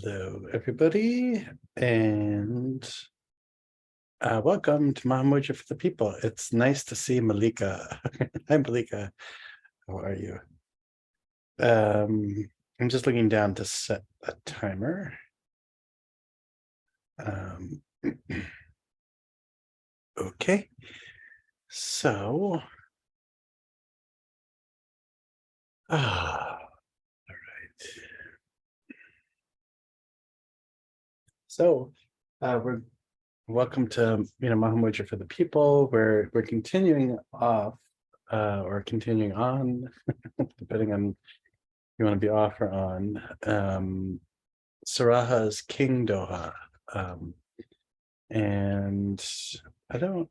Hello, everybody, and welcome to Mahamudra for the People. It's nice to see Malika. Hi, Malika. How are you? I'm just looking down to set a timer. Okay, so, all right. So, we're welcome to Mahamudra for the People. We're continuing off or continuing on, depending on you want to be off or on. Saraha's King Doha. And I don't,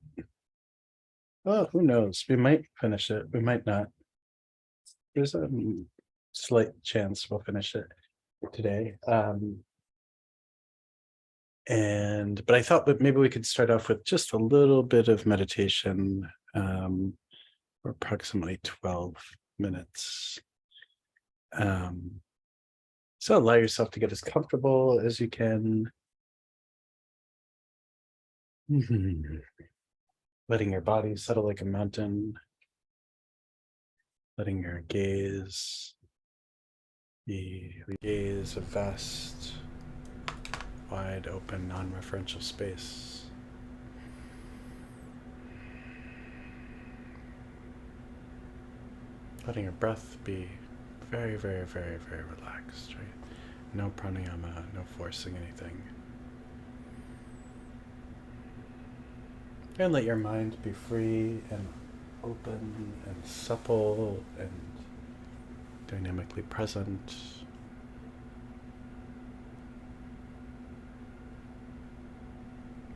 well, who knows? We might finish it. We might not. There's a slight chance we'll finish it today. But I thought that maybe we could start off with just a little bit of meditation for approximately 12 minutes. So allow yourself to get as comfortable as you can. Letting your body settle like a mountain. Letting your gaze be the gaze of vast, wide open, non-referential space. Letting your breath be very, very, very, very relaxed, right? No pranayama, no forcing anything. And let your mind be free and open and supple and dynamically present.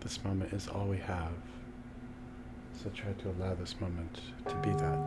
This moment is all we have. So try to allow this moment to be that.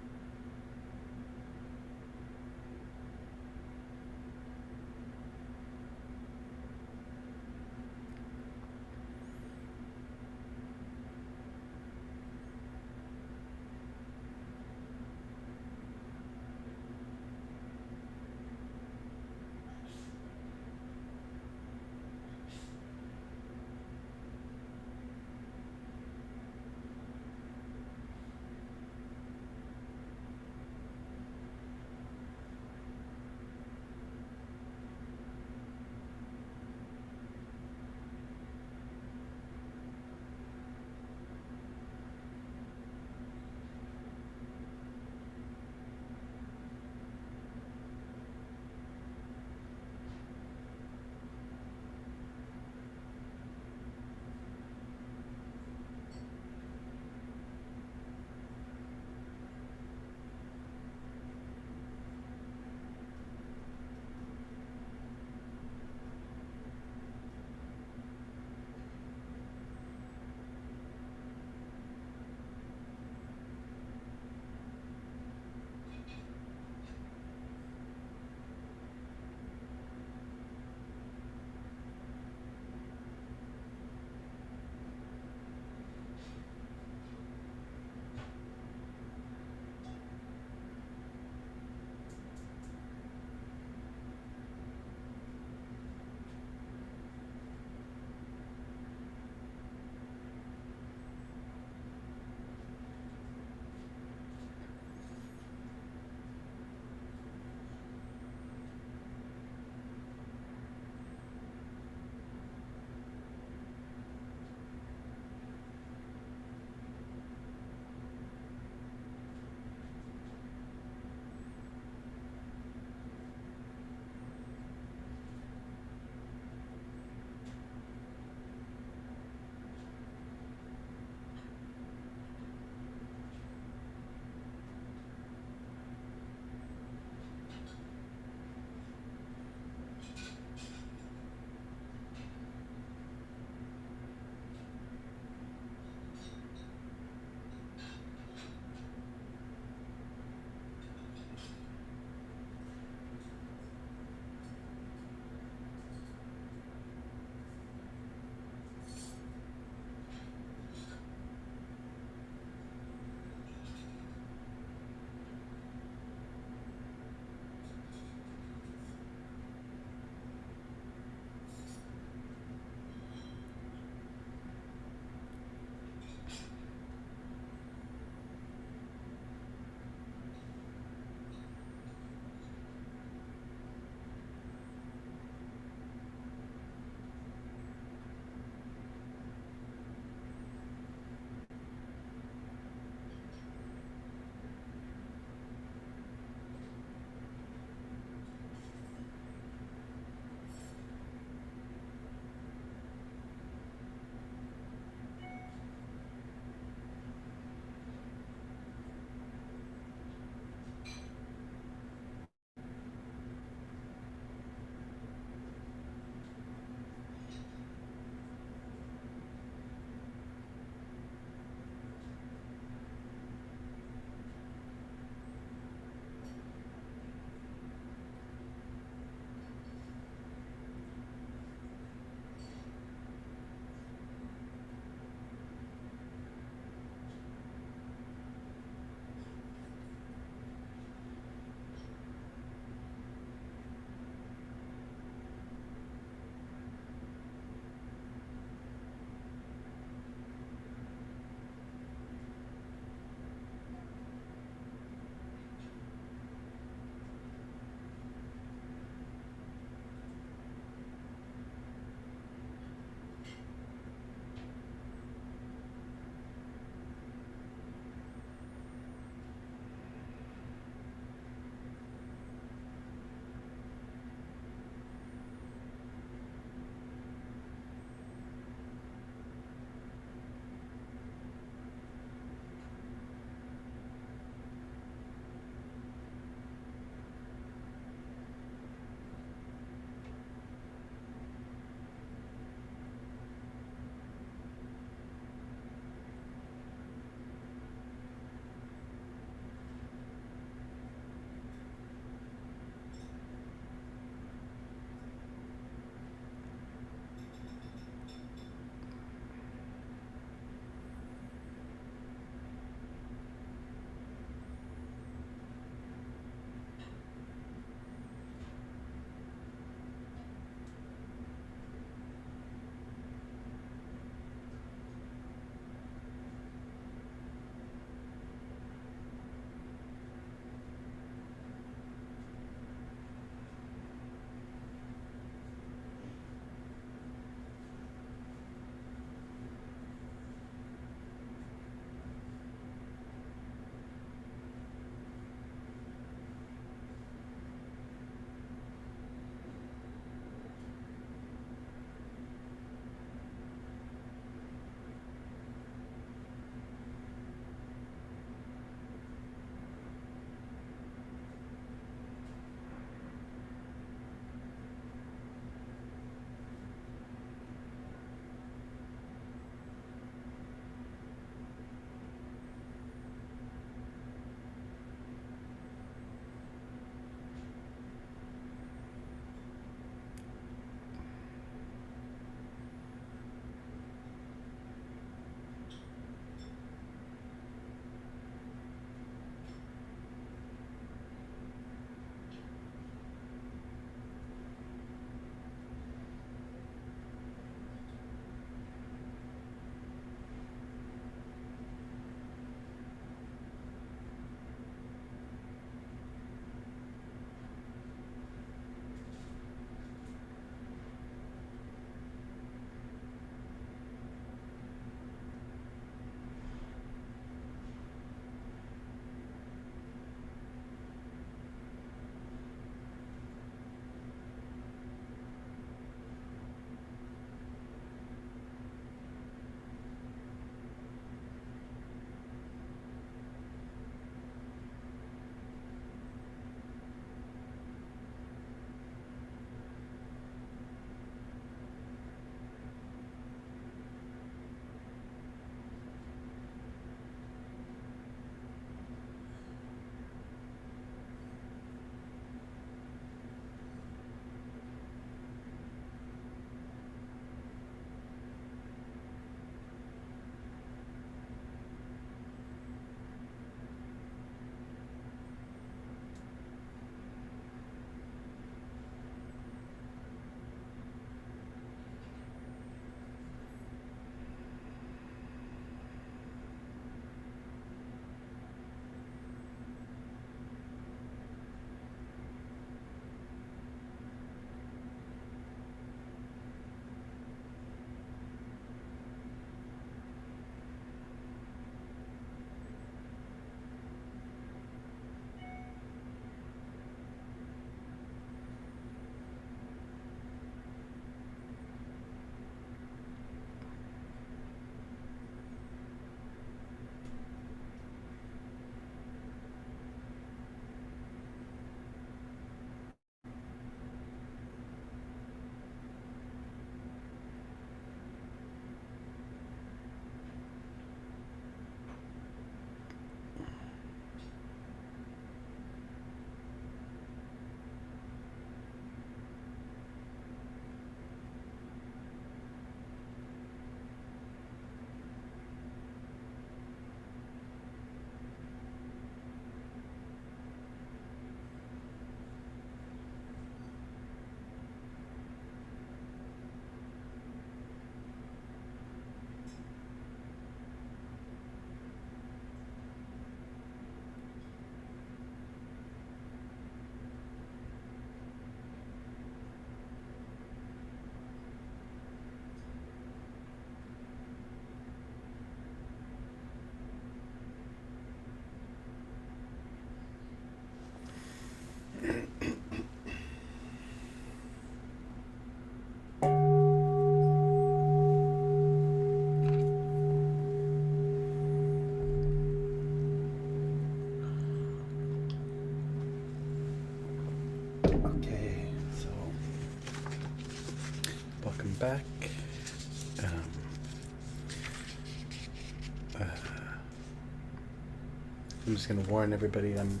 I'm just going to warn everybody I'm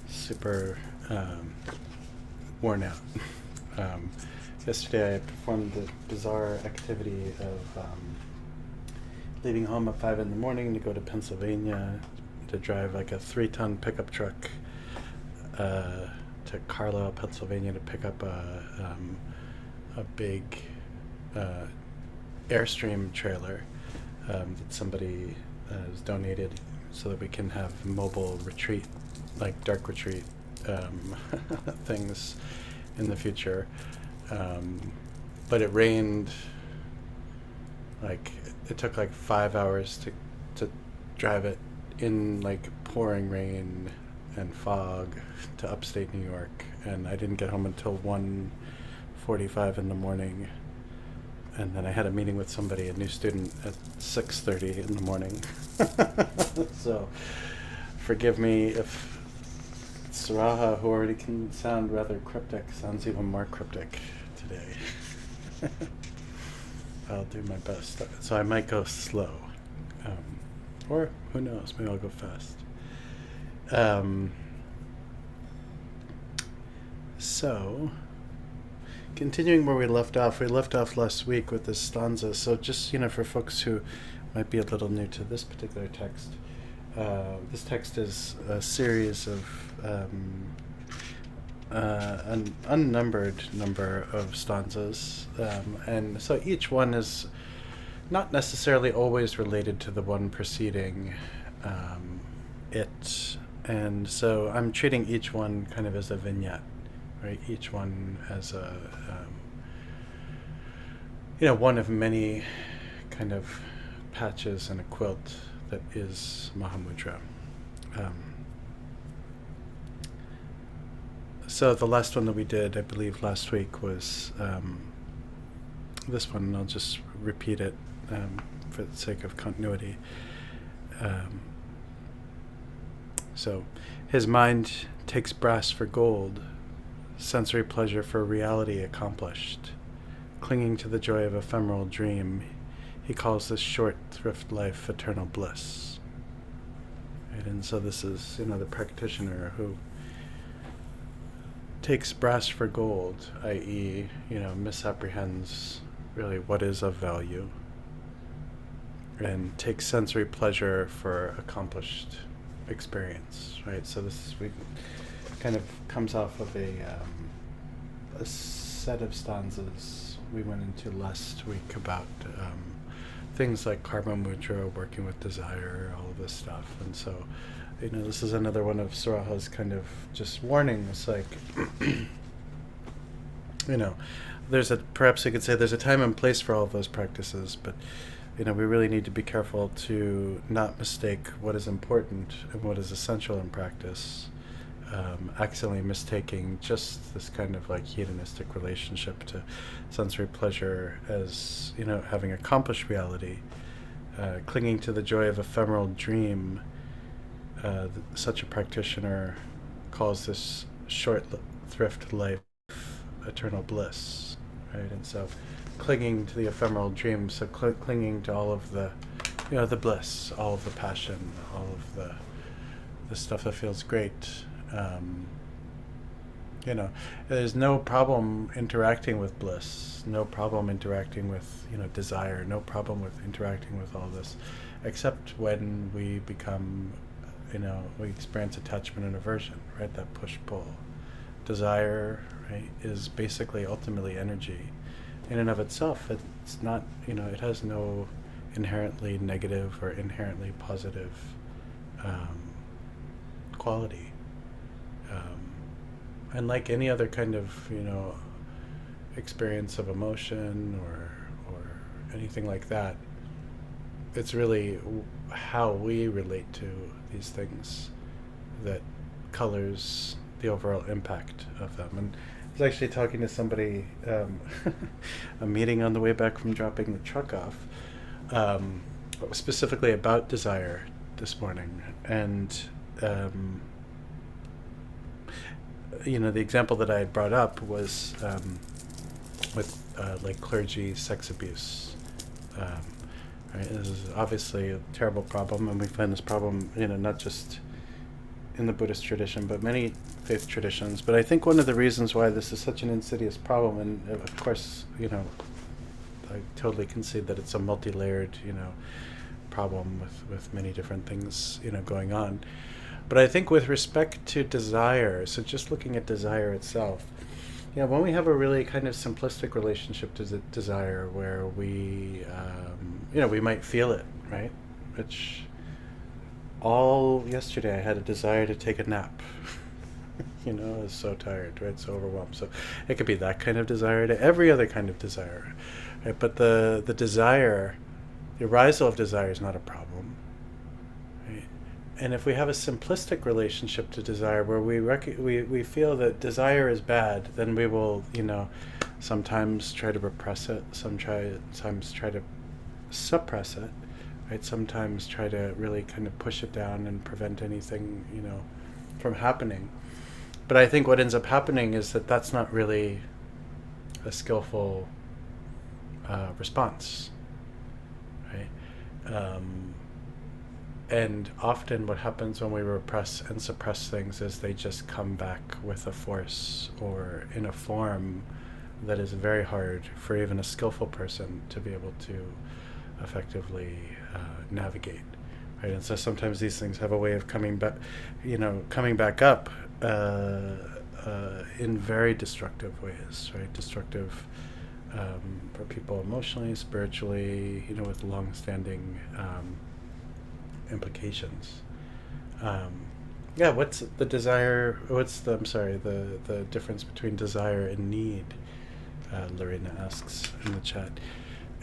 super worn out. Yesterday I performed the bizarre activity of leaving home at 5 in the morning to go to Pennsylvania to drive like a 3-ton pickup truck to Carlisle, Pennsylvania to pick up a big Airstream trailer that somebody has donated so that we can have mobile retreat, like dark retreat things in the future. But it rained, like it took like 5 hours to drive it in like pouring rain and fog to upstate New York, and I didn't get home until 1:45 in the morning. And then I had a meeting with somebody, a new student, at 6:30 in the morning. So forgive me if Saraha, who already can sound rather cryptic, sounds even more cryptic today. I'll do my best. So I might go slow. Or who knows, maybe I'll go fast. So, continuing where we left off last week with this stanza. So just, for folks who might be a little new to this particular text, this text is a series of an unnumbered number of stanzas, and so each one is not necessarily always related to the one preceding it, and so I'm treating each one kind of as a vignette, right? Each one as a one of many kind of patches in a quilt that is Mahamudra. So the last one that we did, I believe last week, was this one, and I'll just repeat it for the sake of continuity. So, his mind takes brass for gold, sensory pleasure for reality accomplished. Clinging to the joy of ephemeral dream, he calls this short thrift life eternal bliss. Right? And so this is, the practitioner who takes brass for gold, i.e., misapprehends really what is of value, and takes sensory pleasure for accomplished experience, right? So this kind of comes off of a set of stanzas we went into last week about things like karma mudra, working with desire, all of this stuff. And so, this is another one of Saraha's kind of just warnings, like, perhaps you could say there's a time and place for all of those practices, but we really need to be careful to not mistake what is important and what is essential in practice, accidentally mistaking just this kind of like hedonistic relationship to sensory pleasure as, having accomplished reality, clinging to the joy of ephemeral dream. Such a practitioner calls this short thrift life eternal bliss, right? And so clinging to the ephemeral dream, so clinging to all of the, the bliss, all of the passion, all of the stuff that feels great. There's no problem interacting with bliss, no problem interacting with, desire, no problem with interacting with all this, except when we become, we experience attachment and aversion, right? That push-pull. Desire, right, is basically ultimately energy. In and of itself, it's not, it has no inherently negative or inherently positive quality. And like any other kind of, experience of emotion or anything like that, it's really how we relate to these things that colors the overall impact of them. And I was actually talking to somebody, a meeting on the way back from dropping the truck off, specifically about desire this morning. And, the example that I had brought up was with like clergy sex abuse. Right? This is obviously a terrible problem, and we find this problem, not just in the Buddhist tradition, but many faith traditions. But I think one of the reasons why this is such an insidious problem, and of course, I totally concede that it's a multi-layered, problem with many different things, going on. But I think with respect to desire, so just looking at desire itself, when we have a really kind of simplistic relationship to desire, where we, we might feel it, right? Which all yesterday I had a desire to take a nap. I was so tired, right? So overwhelmed. So it could be that kind of desire to every other kind of desire, right? But the desire, the arisal of desire is not a problem, right? And if we have a simplistic relationship to desire, where we feel that desire is bad, then we will, sometimes try to repress it, sometimes try to suppress it, right? Sometimes try to really kind of push it down and prevent anything, from happening. But I think what ends up happening is that that's not really a skillful response, right? And often what happens when we repress and suppress things is they just come back with a force or in a form that is very hard for even a skillful person to be able to effectively navigate, right? And so sometimes these things have a way of coming back up in very destructive ways, right? Destructive for people emotionally, spiritually, with long-standing implications. What's the desire? The difference between desire and need? Lorena asks in the chat.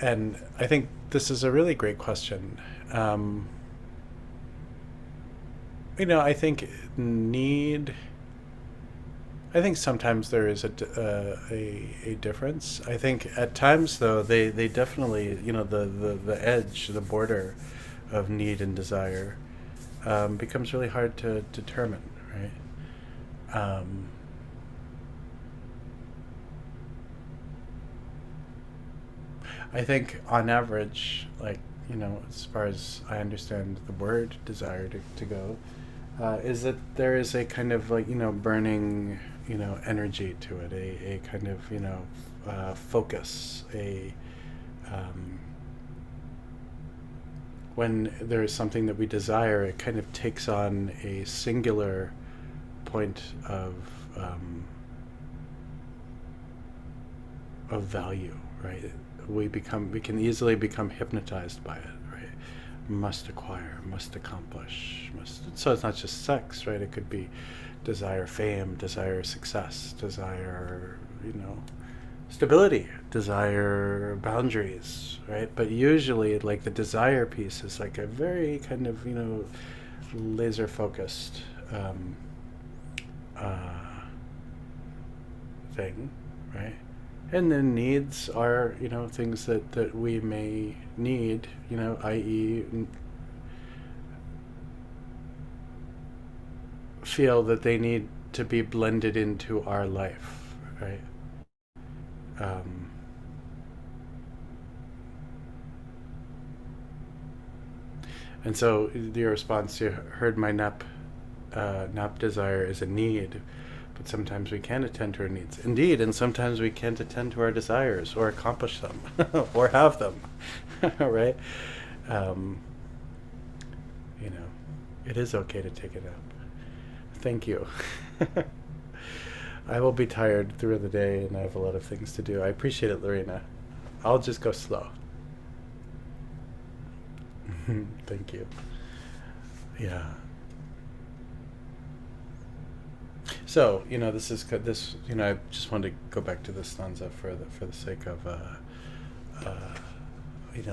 And I think this is a really great question. I think I think sometimes there is a difference. I think at times, though, they definitely, the edge, the border of need and desire becomes really hard to determine, right? I think on average, as far as I understand the word desire to go, is that there is a kind of burning, energy to it, a kind of, focus, when there is something that we desire, it kind of takes on a singular point of value, right? We can easily become hypnotized by it, right? Must acquire, must accomplish, so it's not just sex, right? It could be desire fame, desire success, desire, stability, desire boundaries, right? But usually, the desire piece is a very kind of, laser focused thing, right? And then needs are, things that we may need, i.e. feel that they need to be blended into our life, right? And so your response, you heard my nap desire is a need, but sometimes we can't attend to our needs. Indeed, and sometimes we can't attend to our desires or accomplish them or have them, right? It is okay to take a nap. Thank you. I will be tired through the day and I have a lot of things to do. I appreciate it, Lorena. I'll just go slow. Thank you. Yeah. So, this is this. I just wanted to go back to this stanza for the sake of,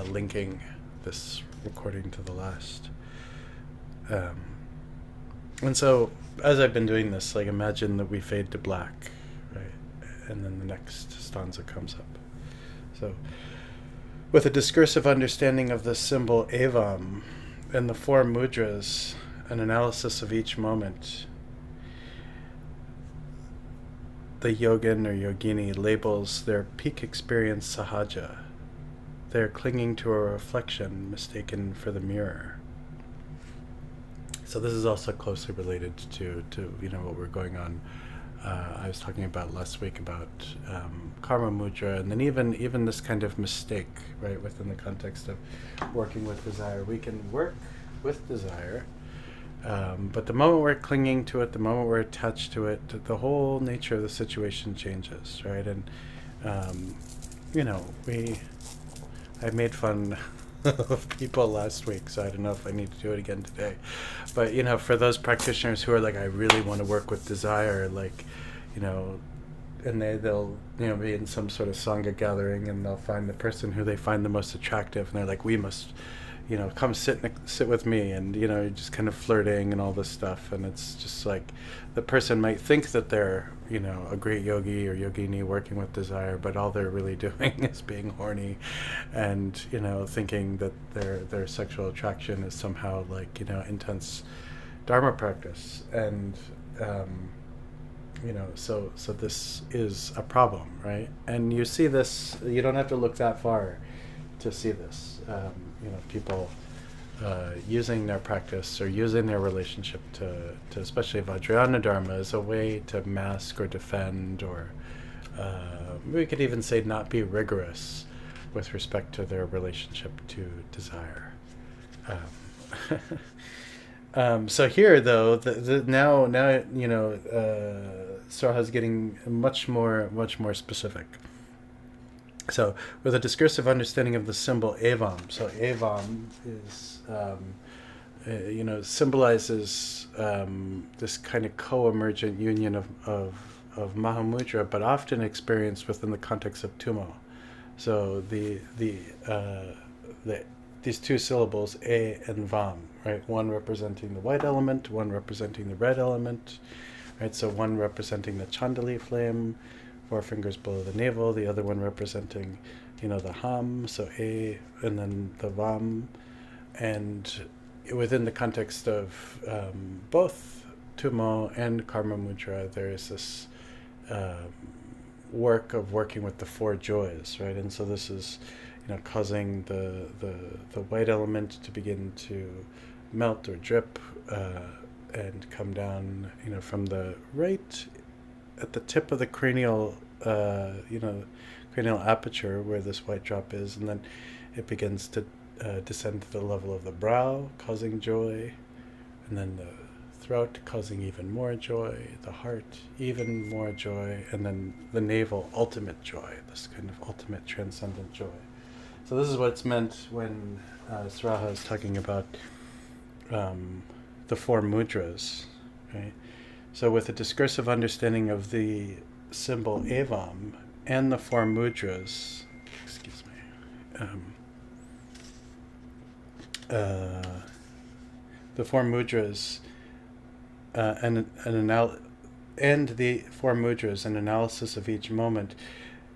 linking this recording to the last. And so, as I've been doing this, imagine that we fade to black, right, and then the next stanza comes up. So, with a discursive understanding of the symbol evam and the four mudras, an analysis of each moment, the yogin or yogini labels their peak experience sahaja. They are clinging to a reflection mistaken for the mirror. So this is also closely related to what we're going on. I was talking about last week about karma mudra, and then even this kind of mistake, right, within the context of working with desire. We can work with desire, but the moment we're clinging to it, the moment we're attached to it, the whole nature of the situation changes, right? And I made fun of people last week, so I don't know if I need to do it again today. But for those practitioners who are like, I really want to work with desire, like, and they'll be in some sort of sangha gathering, and they'll find the person who they find the most attractive, and they're like, we must, come sit with me, and you're just kind of flirting and all this stuff, and it's just like the person might think that they're a great yogi or yogini working with desire, but all they're really doing is being horny, and thinking that their sexual attraction is somehow like intense dharma practice, and so this is a problem, right? And you see this, you don't have to look that far to see this. People using their practice or using their relationship to especially Vajrayana Dharma as a way to mask or defend, or we could even say not be rigorous with respect to their relationship to desire. So here, though, now Sraha is getting much more specific. So, with a discursive understanding of the symbol evam. So, evam is, symbolizes this kind of co-emergent union of Mahamudra, but often experienced within the context of tumo. So, these two syllables, e and vam, right? One representing the white element, one representing the red element, right? So, one representing the chandali flame, 4 fingers below the navel, the other one representing, the ham, so A, and then the vam. And within the context of both Tumo and Karma Mudra, there is this working with the 4 joys, right? And so this is, causing the white element to begin to melt or drip and come down, from the right at the tip of the cranial aperture where this white drop is, and then it begins to descend to the level of the brow, causing joy, and then the throat, causing even more joy, the heart, even more joy, and then the navel, ultimate joy, this kind of ultimate transcendent joy. So this is what's meant when Sraha is talking about the 4 mudras, right? So with a discursive understanding of the symbol evam and the 4 mudras, the 4 mudras and the 4 mudras, an analysis of each moment,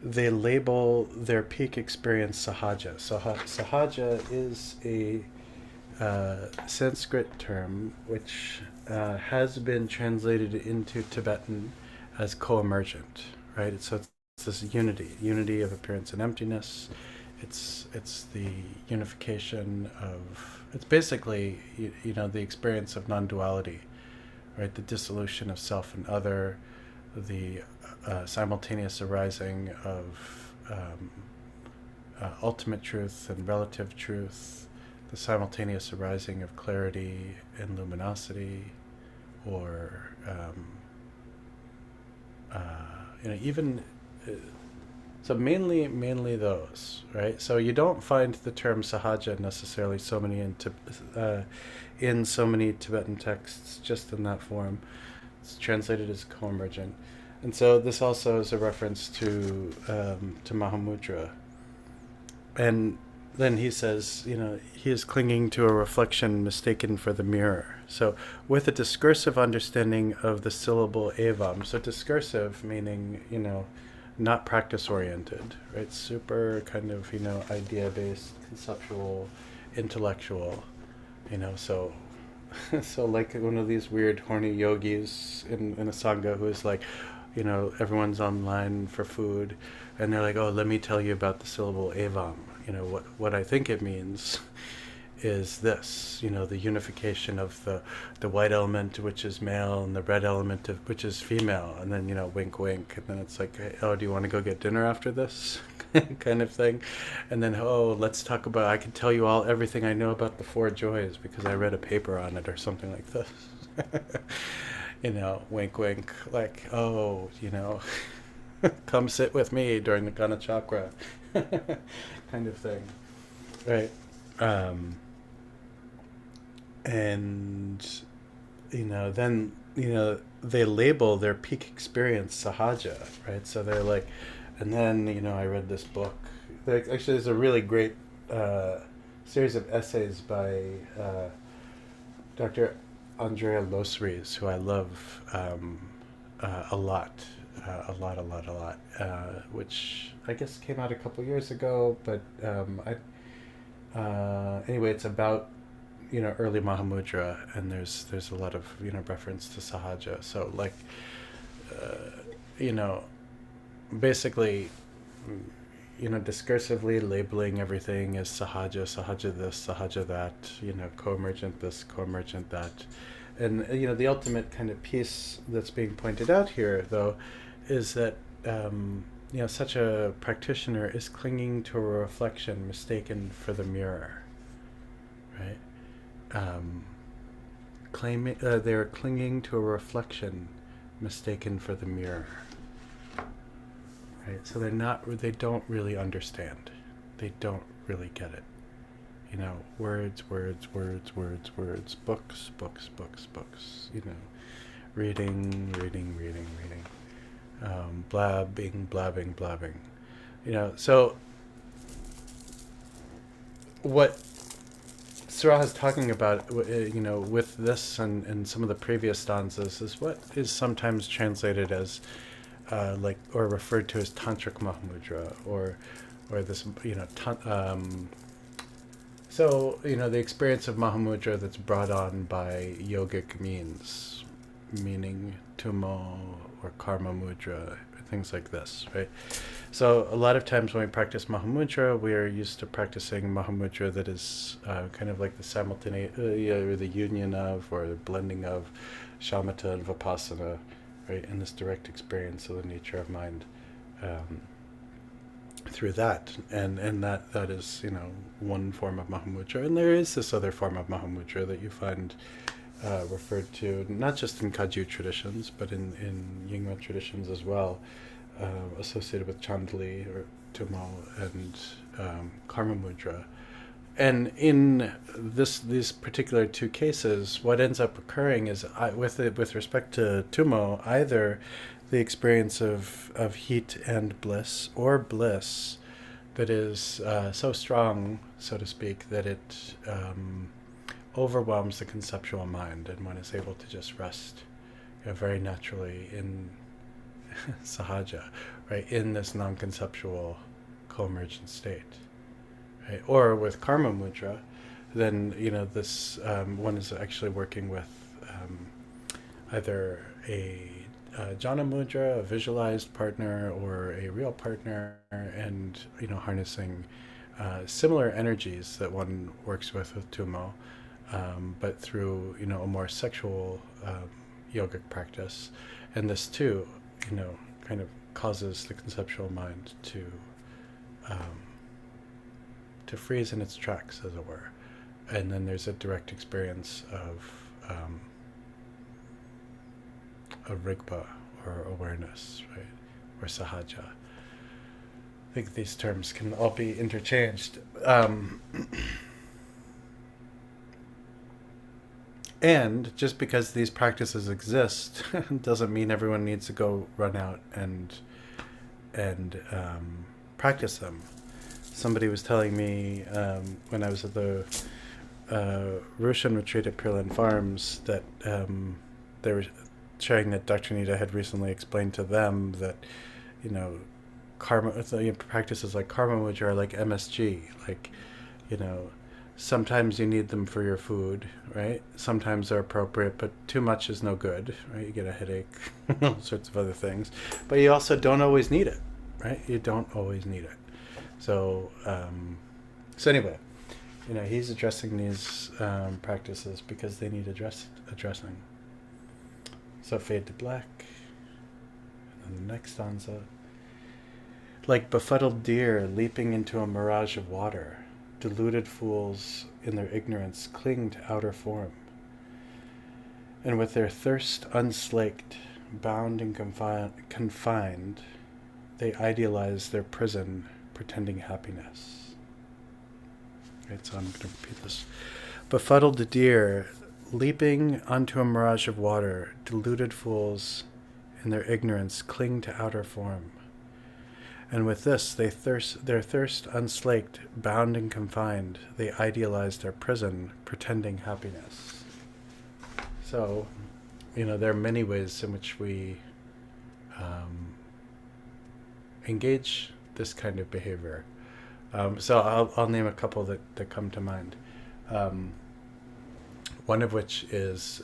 they label their peak experience sahaja. Sahaja is a Sanskrit term which has been translated into Tibetan as co-emergent, right? So it's this unity of appearance and emptiness. It's the unification of, it's basically the experience of non-duality, right? The dissolution of self and other, the simultaneous arising of ultimate truth and relative truth, the simultaneous arising of clarity and luminosity, or even so mainly those, right? So you don't find the term sahaja necessarily in so many Tibetan texts just in that form. It's translated as co-emergent, and so this also is a reference to Mahamudra. And then he says, he is clinging to a reflection mistaken for the mirror. So with a discursive understanding of the syllable evam, so discursive meaning, not practice-oriented, right? Super kind of, idea-based, conceptual, intellectual, so so like one of these weird horny yogis in a sangha who is like, everyone's online for food, and they're like, oh, let me tell you about the syllable evam. What I think it means is this, the unification of the white element, which is male, and the red element, which is female, and then, wink, wink, and then it's like, oh, do you want to go get dinner after this? Kind of thing. And then, oh, let's talk about, I can tell you everything I know about the four joys because I read a paper on it or something like this. Wink, wink, like, oh, come sit with me during the Gana Chakra kind of thing, right? And then they label their peak experience sahaja, right? So they're like, and then I read this book. There's a really great series of essays by Dr. Andrea Losries, who I love a lot, which I guess came out a couple years ago, but anyway, it's about early Mahamudra, and there's a lot of reference to sahaja. So like basically discursively labeling everything as sahaja this, sahaja that, co-emergent this, co-emergent that. And the ultimate kind of piece that's being pointed out here, though, is that such a practitioner is clinging to a reflection mistaken for the mirror, right? They're clinging to a reflection mistaken for the mirror, right? So they don't really understand. They don't really get it. Words, books, reading, blabbing. So what Surah is talking about, with this and some of the previous stanzas is what is sometimes translated as or referred to as tantric Mahamudra, or this, so, the experience of Mahamudra that's brought on by yogic meaning tumo or karma mudra, things like this, right? So a lot of times when we practice Mahamudra, we are used to practicing Mahamudra that is kind of like the simultaneous, or the union of, or the blending of shamatha and vipassana, right? And this direct experience of the nature of mind through that. And that is, one form of Mahamudra. And there is this other form of Mahamudra that you find referred to, not just in Kagyu traditions, but in Nyingma traditions as well, associated with Chandali or Tumo and Karma Mudra. And in these particular two cases, what ends up occurring is, with respect to Tumo, either the experience of heat and bliss, or bliss that is so strong, so to speak, that it overwhelms the conceptual mind, and one is able to just rest very naturally in sahaja, right, in this non-conceptual co-emergent state. Right? Or with karma mudra, then this one is actually working with either a jhana mudra, a visualized partner, or a real partner, and harnessing similar energies that one works with Tumo, but through a more sexual yogic practice. And this too kind of causes the conceptual mind to freeze in its tracks, as it were. And then there's a direct experience of rigpa, or awareness, right, or sahaja. I think these terms can all be interchanged. And just because these practices exist doesn't mean everyone needs to go run out and practice them. Somebody was telling me when I was at the Roshan retreat at Pure Land Farms that they were sharing that Dr. Nita had recently explained to them that karma practices like karma mudra are like MSG, like sometimes you need them for your food, right? Sometimes they're appropriate, but too much is no good, right? You get a headache, all sorts of other things. But you also don't always need it, right? You don't always need it. So, anyway, he's addressing these practices because they need addressing. So fade to black. And then the next stanza. Like befuddled deer leaping into a mirage of water, deluded fools in their ignorance cling to outer form. And with their thirst unslaked, bound and confined, they idealize their prison, pretending happiness. Right, so I'm going to repeat this. Befuddled deer, leaping onto a mirage of water, deluded fools in their ignorance cling to outer form. And with this, their thirst unslaked, bound and confined, they idealize their prison, pretending happiness. So, there are many ways in which we engage this kind of behavior. So I'll name a couple that come to mind. One of which is,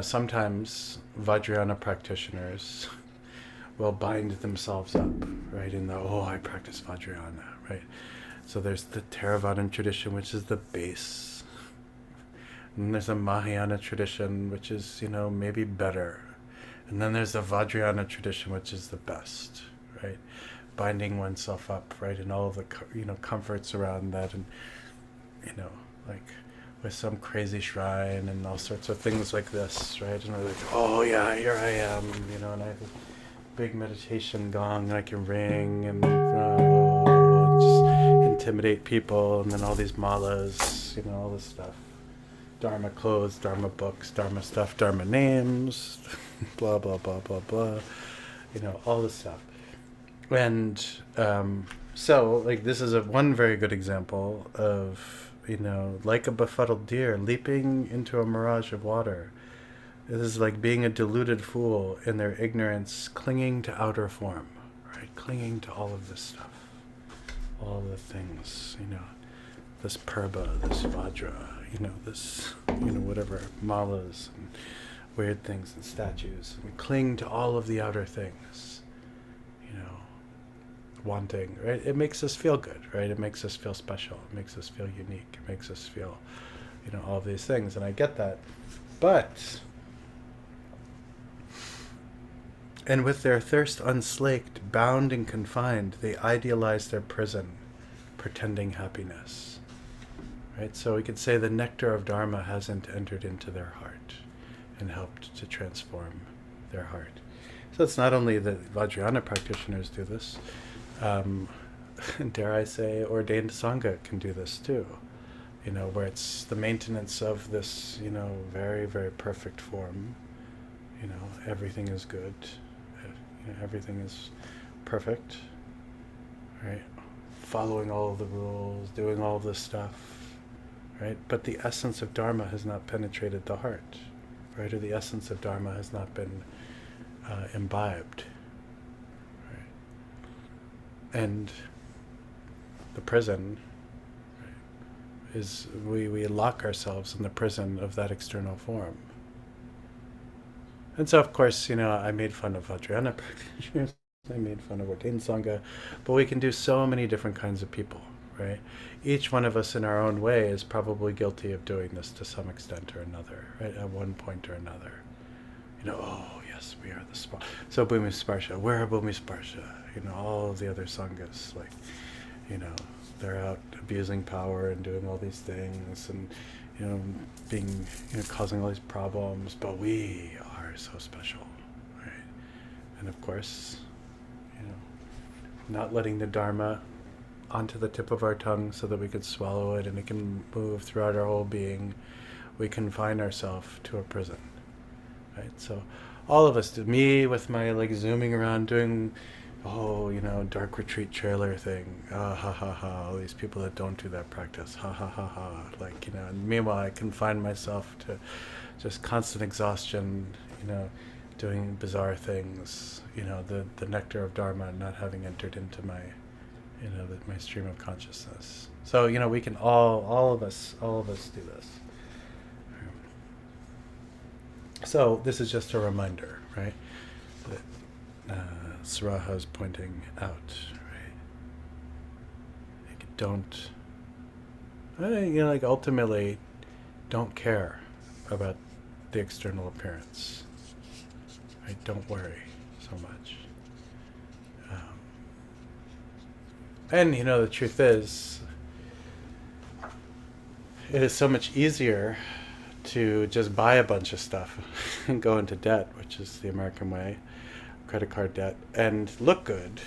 sometimes Vajrayana practitioners will bind themselves up, right? I practice Vajrayana, right? So there's the Theravadan tradition, which is the base. And there's a Mahayana tradition, which is, maybe better. And then there's the Vajrayana tradition, which is the best, right? Binding oneself up, right? And all of the, comforts around that, and, like with some crazy shrine and all sorts of things like this, right? And we're like, oh yeah, here I am, and I have a big meditation gong I can ring and just intimidate people, and then all these malas, all this stuff. Dharma clothes, Dharma books, Dharma stuff, Dharma names, blah, blah, blah, blah, blah, all this stuff. And so, this is one very good example of, like a befuddled deer leaping into a mirage of water. This is like being a deluded fool in their ignorance, clinging to outer form, right? Clinging to all of this stuff, all the things, this purba, this vajra, this, whatever, malas and weird things and statues. We cling to all of the outer things, wanting, right? It makes us feel good, right? It makes us feel special. It makes us feel unique. It makes us feel, all of these things. And I get that. But, and with their thirst unslaked, bound and confined, they idealize their prison, pretending happiness. Right? So we could say the nectar of Dharma hasn't entered into their heart and helped to transform their heart. So it's not only that Vajrayana practitioners do this, dare I say, ordained Sangha can do this too, where it's the maintenance of this, very, very perfect form, everything is good, everything is perfect, right? Following all of the rules, doing all of this stuff, right? But the essence of Dharma has not penetrated the heart, right? Or the essence of Dharma has not been imbibed. And the prison, right, is we lock ourselves in the prison of that external form. And so, of course, I made fun of Vajrayana practitioners, I made fun of ordained Sangha, but we can do so many different kinds of people, right? Each one of us in our own way is probably guilty of doing this to some extent or another, right? At one point or another. Oh, yes, we are the Sparsha. So Bhumi Sparsha, we're a Bhumi Sparsha. All of the other sanghas, they're out abusing power and doing all these things and, being, causing all these problems, but we are so special, right? And of course, not letting the Dharma onto the tip of our tongue so that we could swallow it and it can move throughout our whole being, we confine ourselves to a prison, right? So all of us, me with my zooming around doing, dark retreat trailer thing, ha ha ha, all these people that don't do that practice, ha ha ha ha, and meanwhile I confine myself to just constant exhaustion, doing bizarre things, the nectar of Dharma not having entered into my, my stream of consciousness. So, we can all of us do this. So this is just a reminder, right? That Saraha is pointing out, right? Don't like ultimately, don't care about the external appearance. Right? Don't worry so much. And the truth is, it is so much easier to just buy a bunch of stuff and go into debt, which is the American way, credit card debt, and look good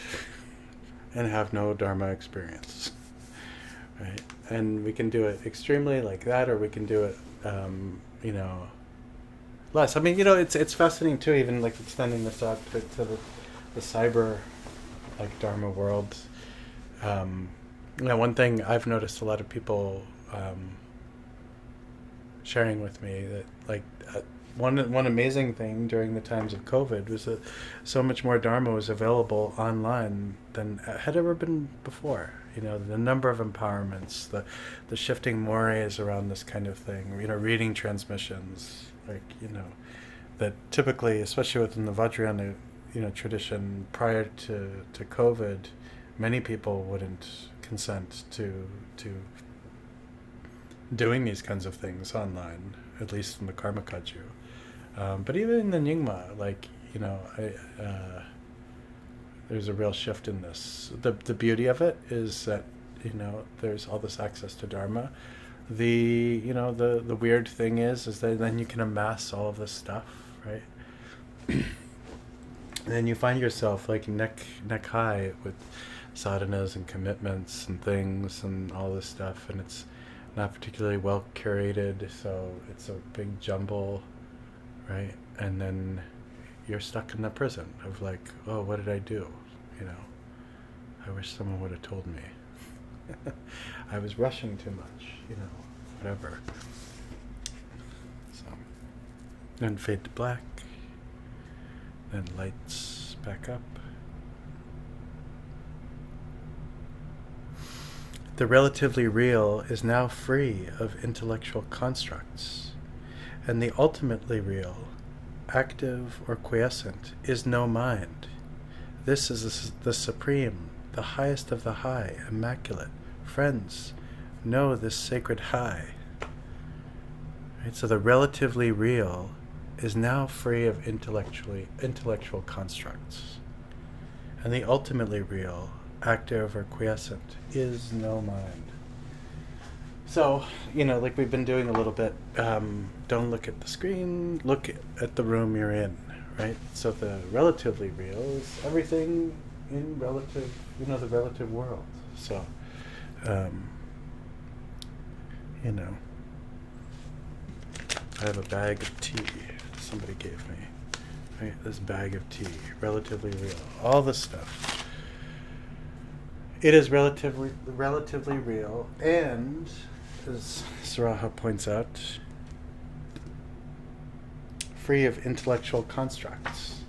and have no Dharma experience. Right? And we can do it extremely like that, or we can do it, less. I mean, it's fascinating too, even like extending this out to the cyber, like Dharma world. One thing I've noticed a lot of people sharing with me that one amazing thing during the times of COVID was that so much more Dharma was available online than had ever been before. The number of empowerments, the shifting mores around this kind of thing, reading transmissions, that typically, especially within the Vajrayana, tradition prior to COVID, many people wouldn't consent to doing these kinds of things online, at least in the Karma Kagyu. But even in the Nyingma, there's a real shift in this. The beauty of it is that there's all this access to Dharma. The weird thing is that then you can amass all of this stuff, right? And then you find yourself like neck high with sadhanas and commitments and things and all this stuff, and it's not particularly well curated, so it's a big jumble, right? And then you're stuck in the prison of like, oh, what did I do? I wish someone would have told me. I was rushing too much, whatever. So, then fade to black, then lights back up. The relatively real is now free of intellectual constructs, and the ultimately real, active or quiescent, is no mind. This is the supreme, the highest of the high, immaculate. Friends, know this sacred high. Right? So the relatively real is now free of intellectual constructs, and the ultimately real, active or quiescent, is no mind. So, like we've been doing a little bit, don't look at the screen, look at the room you're in, right? So the relatively real is everything in relative, the relative world. So, I have a bag of tea somebody gave me, right? This bag of tea, relatively real, all this stuff. It is relatively real, and as Saraha points out, free of intellectual constructs.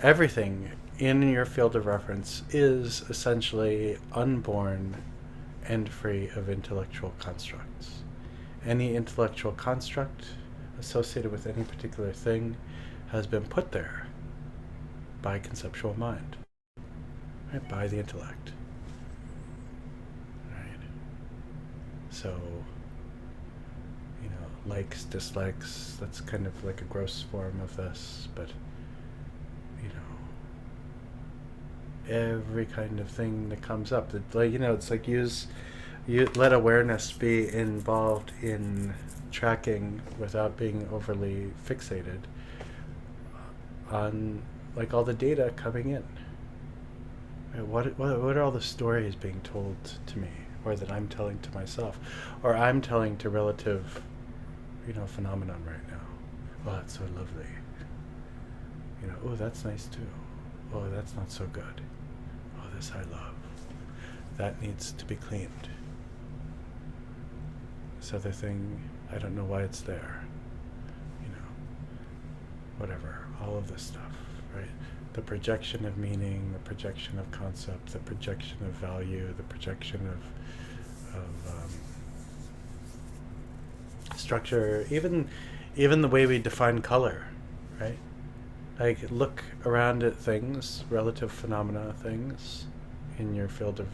Everything in your field of reference is essentially unborn and free of intellectual constructs. Any intellectual construct associated with any particular thing has been put there by conceptual mind. Right, by the intellect. Right. So, likes, dislikes, that's kind of like a gross form of this, but, every kind of thing that comes up, it's like you let awareness be involved in tracking without being overly fixated on like all the data coming in. What are all the stories being told to me, or that I'm telling to myself, or I'm telling to relative, phenomenon right now? Oh, that's so lovely. Oh, that's nice too. Oh, that's not so good. Oh, this I love. That needs to be cleaned. This other thing, I don't know why it's there. Whatever, all of this stuff, right? The projection of meaning, the projection of concept, the projection of value, the projection of structure, even the way we define color, right? Like, look around at things, relative phenomena things, in your field of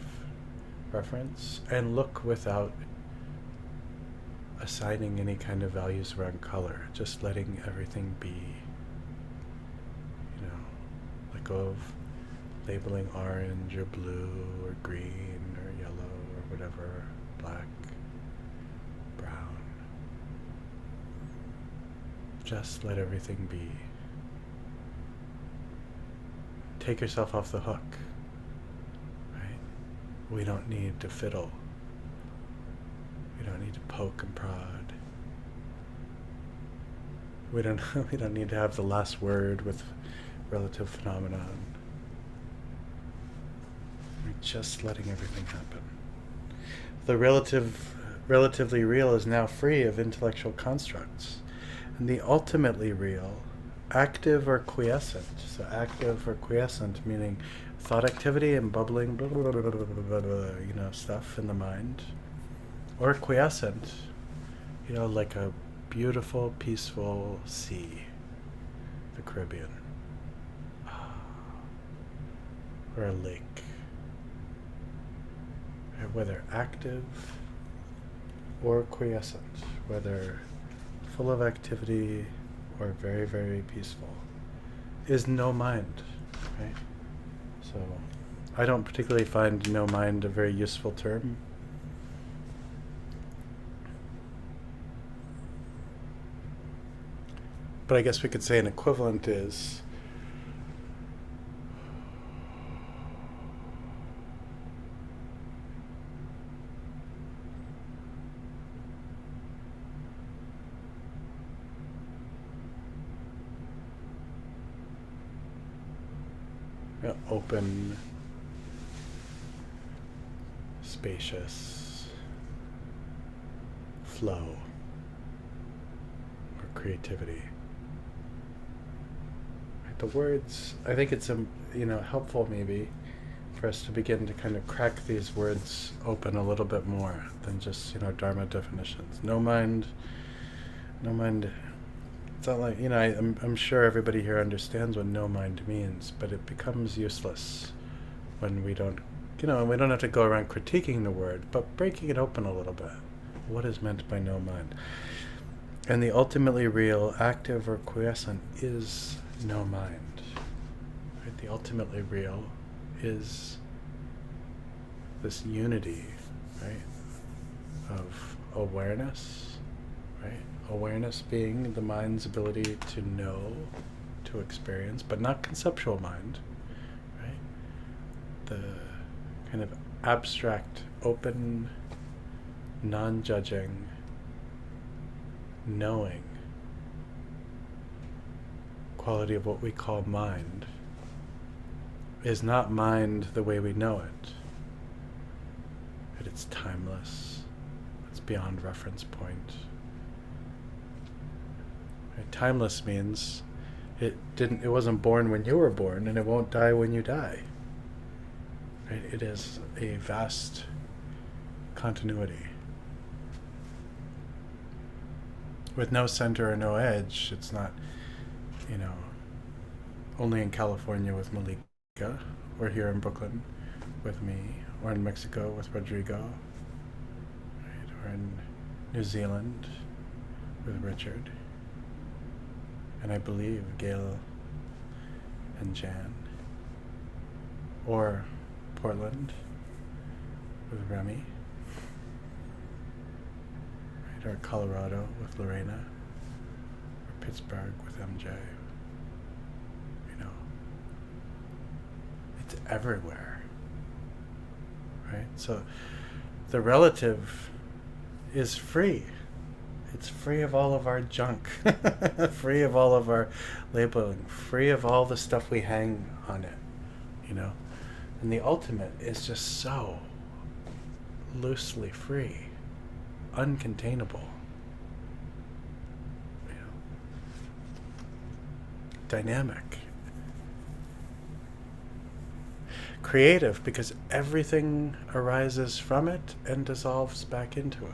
reference, and look without assigning any kind of values around color, just letting everything be. Let go of labeling orange or blue or green or yellow or whatever, black, brown. Just let everything be. Take yourself off the hook, right? We don't need to fiddle. We don't need to poke and prod. We don't need to have the last word with relative phenomenon. We're just letting everything happen. The relatively real is now free of intellectual constructs. And the ultimately real, active or quiescent, so active or quiescent meaning thought activity and bubbling, blah, blah, blah, blah, blah, blah, blah, stuff in the mind, or quiescent, like a beautiful, peaceful sea, the Caribbean, or a lake. Whether active or quiescent, whether full of activity or very, very peaceful, is no mind, right? So I don't particularly find no mind a very useful term. But I guess we could say an equivalent is open, spacious flow or creativity. The words, I think it's helpful maybe for us to begin to kind of crack these words open a little bit more than just Dharma definitions. No mind. It's not like I'm sure everybody here understands what no mind means, but it becomes useless when we don't we don't have to go around critiquing the word, but breaking it open a little bit. What is meant by no mind? And the ultimately real, active or quiescent, is no mind. Right? The ultimately real is this unity, right, of awareness, right? Awareness being the mind's ability to know, to experience, but not conceptual mind, right? The kind of abstract, open, non-judging, knowing quality of what we call mind is not mind the way we know it. It's timeless. It's beyond reference point. Right? Timeless means it wasn't born when you were born, and it won't die when you die. Right? It is a vast continuity. With no center or no edge. It's not, only in California with Malika, or here in Brooklyn with me, or in Mexico with Rodrigo, right? Or in New Zealand with Richard, and I believe Gail and Jan, or Portland with Remy, right? Or Colorado with Lorena, or Pittsburgh with MJ. It's everywhere, right? So the relative is free. It's free of all of our junk, free of all of our labeling, free of all the stuff we hang on it, And the ultimate is just so loosely free, uncontainable, dynamic. Creative, because everything arises from it and dissolves back into it.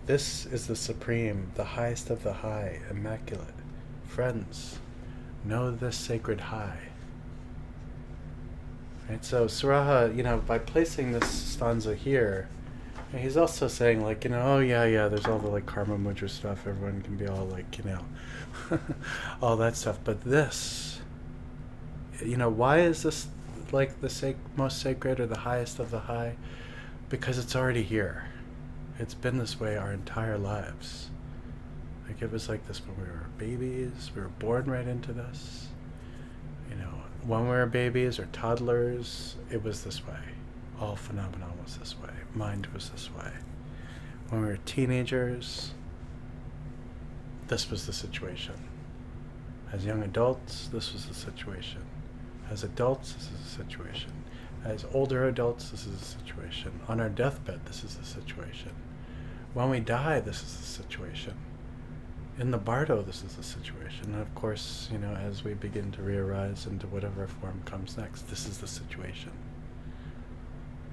This is the supreme, the highest of the high, immaculate. Friends, Know this sacred high. Right? So Saraha, by placing this stanza here, he's also saying, like, oh yeah, there's all the like karma mudra stuff. Everyone can be all like, all that stuff. But this, why is this like the most sacred or the highest of the high? Because it's already here. It's been this way our entire lives. Like, it was like this when we were babies. We were born right into this. When we were babies or toddlers, it was this way. All phenomenon was this way. Mind was this way. When we were teenagers, this was the situation. As young adults, this was the situation. As adults, this is the situation. As older adults, this is the situation. On our deathbed, this is the situation. When we die, this is the situation. In the bardo, this is the situation. And of course, as we begin to re-arise into whatever form comes next, this is the situation.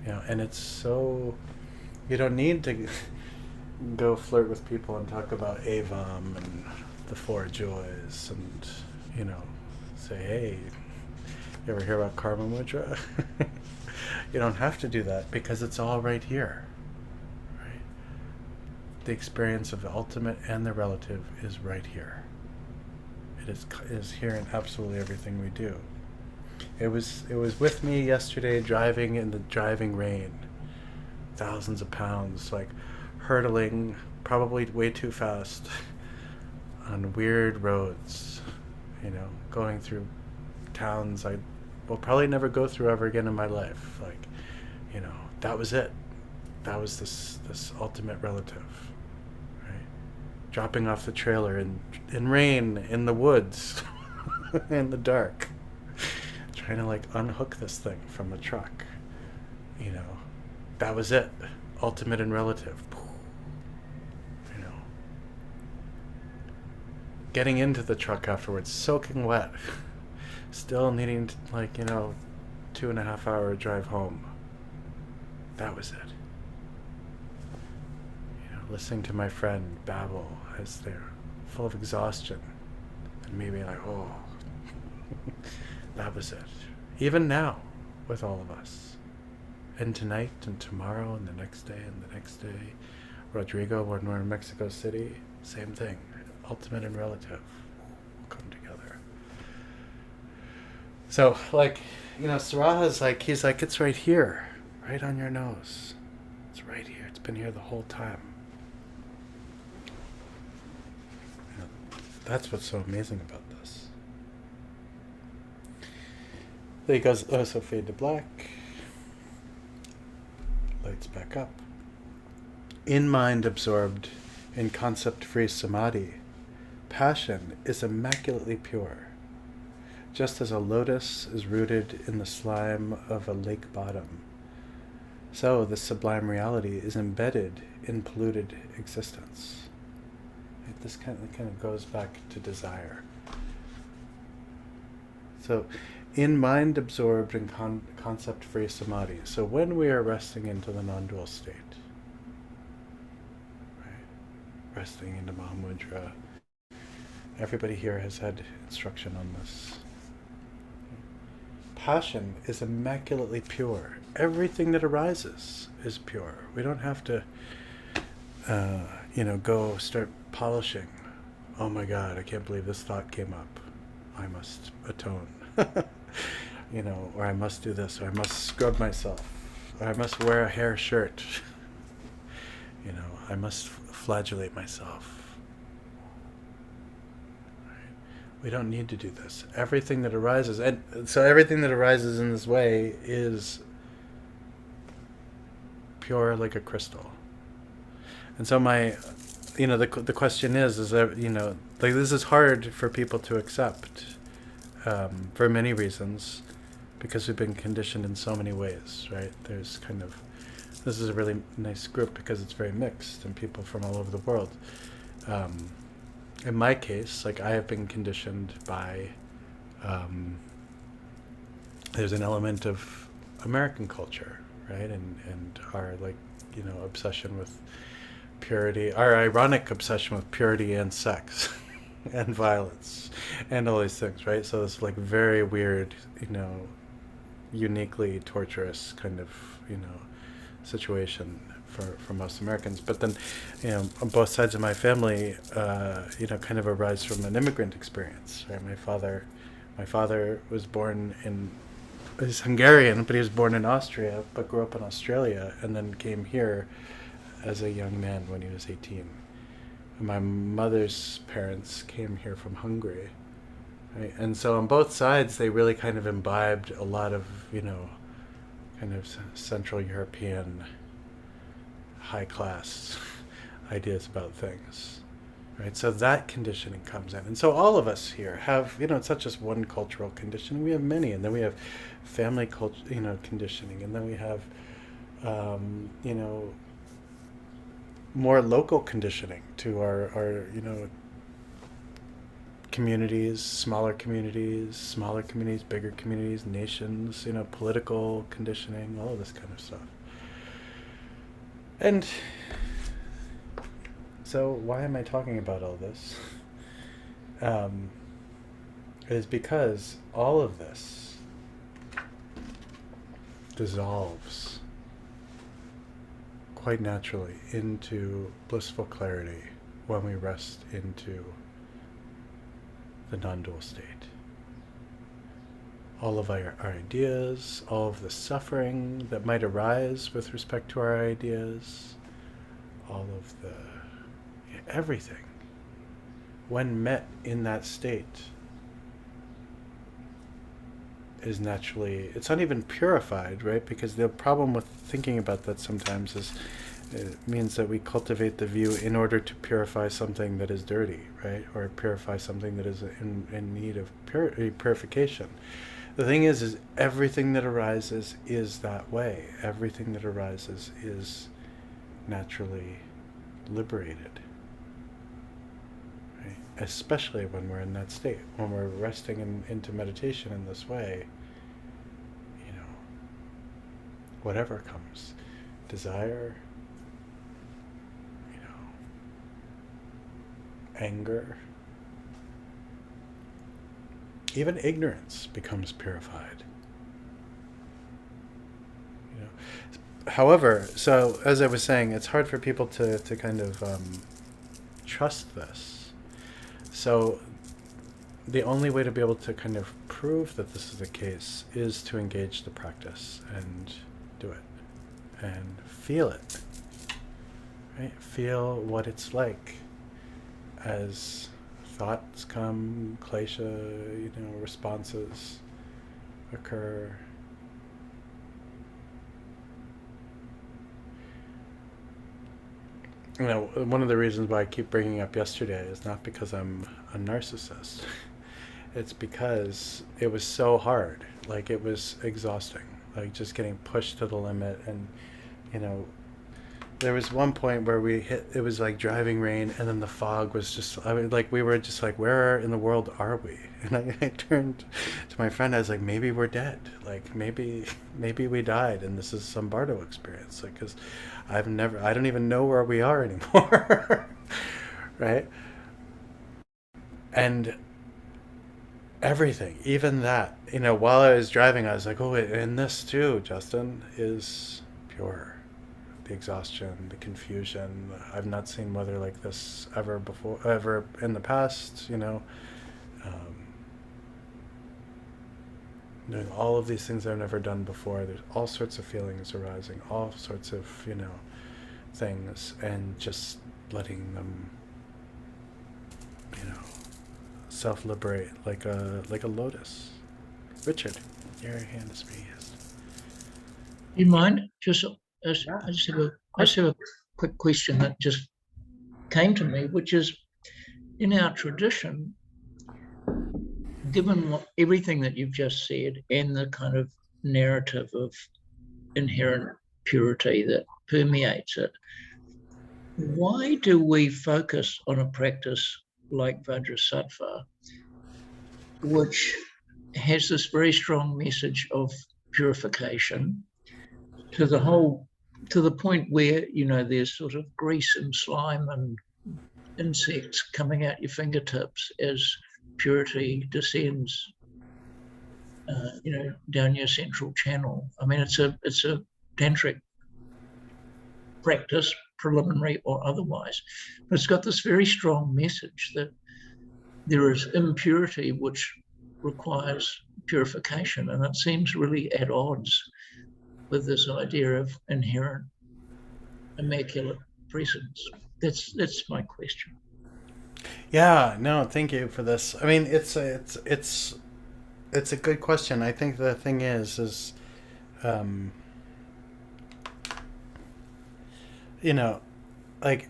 And it's so, you don't need to go flirt with people and talk about Avam and the four joys and, say, hey, you ever hear about karma mudra? You don't have to do that because it's all right here. The experience of the ultimate and the relative is right here. It is here in absolutely everything we do. It was with me yesterday, driving in the driving rain, thousands of pounds, like hurtling, probably way too fast, on weird roads, going through towns I will probably never go through ever again in my life. Like, that was it. That was this ultimate relative. Dropping off the trailer in rain, in the woods, in the dark, trying to like unhook this thing from a truck. That was it. Ultimate and relative. Getting into the truck afterwards, soaking wet, still needing to, 2.5 hour drive home. That was it. Listening to my friend babble as they're full of exhaustion, and me being like, oh, that was it. Even now, with all of us. And tonight, and tomorrow, and the next day, and the next day. Rodrigo, when we're in Mexico City, same thing. Ultimate and relative come together. So, Saraha's he's like, it's right here, right on your nose. It's right here. It's been here the whole time. That's what's so amazing about this. Then he goes, so fade to black. Lights back up. In mind absorbed in concept-free samadhi, passion is immaculately pure, just as a lotus is rooted in the slime of a lake bottom. So the sublime reality is embedded in polluted existence. This kind of goes back to desire. So, in mind absorbed in concept-free samadhi. So when we are resting into the non-dual state, right, resting into Mahamudra, everybody here has had instruction on this. Passion is immaculately pure. Everything that arises is pure. We don't have to, go start polishing. Oh my God, I can't believe this thought came up. I must atone. Or I must do this, or I must scrub myself, or I must wear a hair shirt. I must flagellate myself. Right? We don't need to do this. Everything that arises, and so everything that arises in this way is pure like a crystal. And so the question is that, this is hard for people to accept for many reasons, because we've been conditioned in so many ways, right? There's this is a really nice group because it's very mixed and people from all over the world. In my case, I have been conditioned by, there's an element of American culture, right? And our obsession with purity, our ironic obsession with purity and sex. and violence and all these things, right? So it's like very weird, uniquely torturous kind of, situation for most Americans. But then, on both sides of my family, kind of arise from an immigrant experience, right? My father was born in, he's Hungarian, but he was born in Austria, but grew up in Australia, and then came here as a young man when he was 18. And my mother's parents came here from Hungary, right? And so on both sides, they really kind of imbibed a lot of, kind of Central European high class ideas about things, right? So that conditioning comes in. And so all of us here have, it's not just one cultural conditioning, we have many. And then we have family culture, conditioning. And then we have, more local conditioning to our communities, smaller communities, bigger communities, nations, political conditioning, all of this kind of stuff. And so why am I talking about all this? It is because all of this dissolves quite naturally into blissful clarity when we rest into the non-dual state. All of our ideas, all of the suffering that might arise with respect to our ideas, all of everything, when met in that state, is naturally, it's not even purified, right? Because the problem with thinking about that sometimes is it means that we cultivate the view in order to purify something that is dirty, right? Or purify something that is in need of purification. The thing is everything that arises is that way. Everything that arises is naturally liberated, right? Especially when we're in that state, when we're resting into meditation in this way. Whatever comes, desire, anger, even ignorance becomes purified. However, so as I was saying, it's hard for people to kind of trust this. So the only way to be able to kind of prove that this is the case is to engage the practice and do it and feel it, right? Feel what it's like as thoughts come, klesha, responses occur. One of the reasons why I keep bringing up yesterday is not because I'm a narcissist. It's because it was so hard. Like, it was exhausting. Like, just getting pushed to the limit. And, there was one point where it was like driving rain, and then the fog was just, we were just like, where in the world are we? And I turned to my friend, I was like, maybe we're dead. Like, maybe we died, and this is some Bardo experience. Like, because I don't even know where we are anymore. Right? And everything, even that, while I was driving, I was like, oh, and this too, Justin, is pure. The exhaustion, the confusion. I've not seen weather like this ever before, ever in the past, doing all of these things I've never done before. There's all sorts of feelings arising, all sorts of, things, and just letting them, self-liberate like a lotus. Richard, your hand is raised. Do you mind? I Yeah. just have a quick question that just came to me, which is, in our tradition, given everything that you've just said and the kind of narrative of inherent purity that permeates it, why do we focus on a practice like Vajrasattva, which has this very strong message of purification to the point where, there's sort of grease and slime and insects coming out your fingertips as purity descends, down your central channel. I mean, it's a tantric practice, preliminary or otherwise, but it's got this very strong message that there is impurity which requires purification, and it seems really at odds with this idea of inherent immaculate presence. That's my question. Yeah, no, thank you for this. I mean, it's a good question. I think the thing is um, you know, like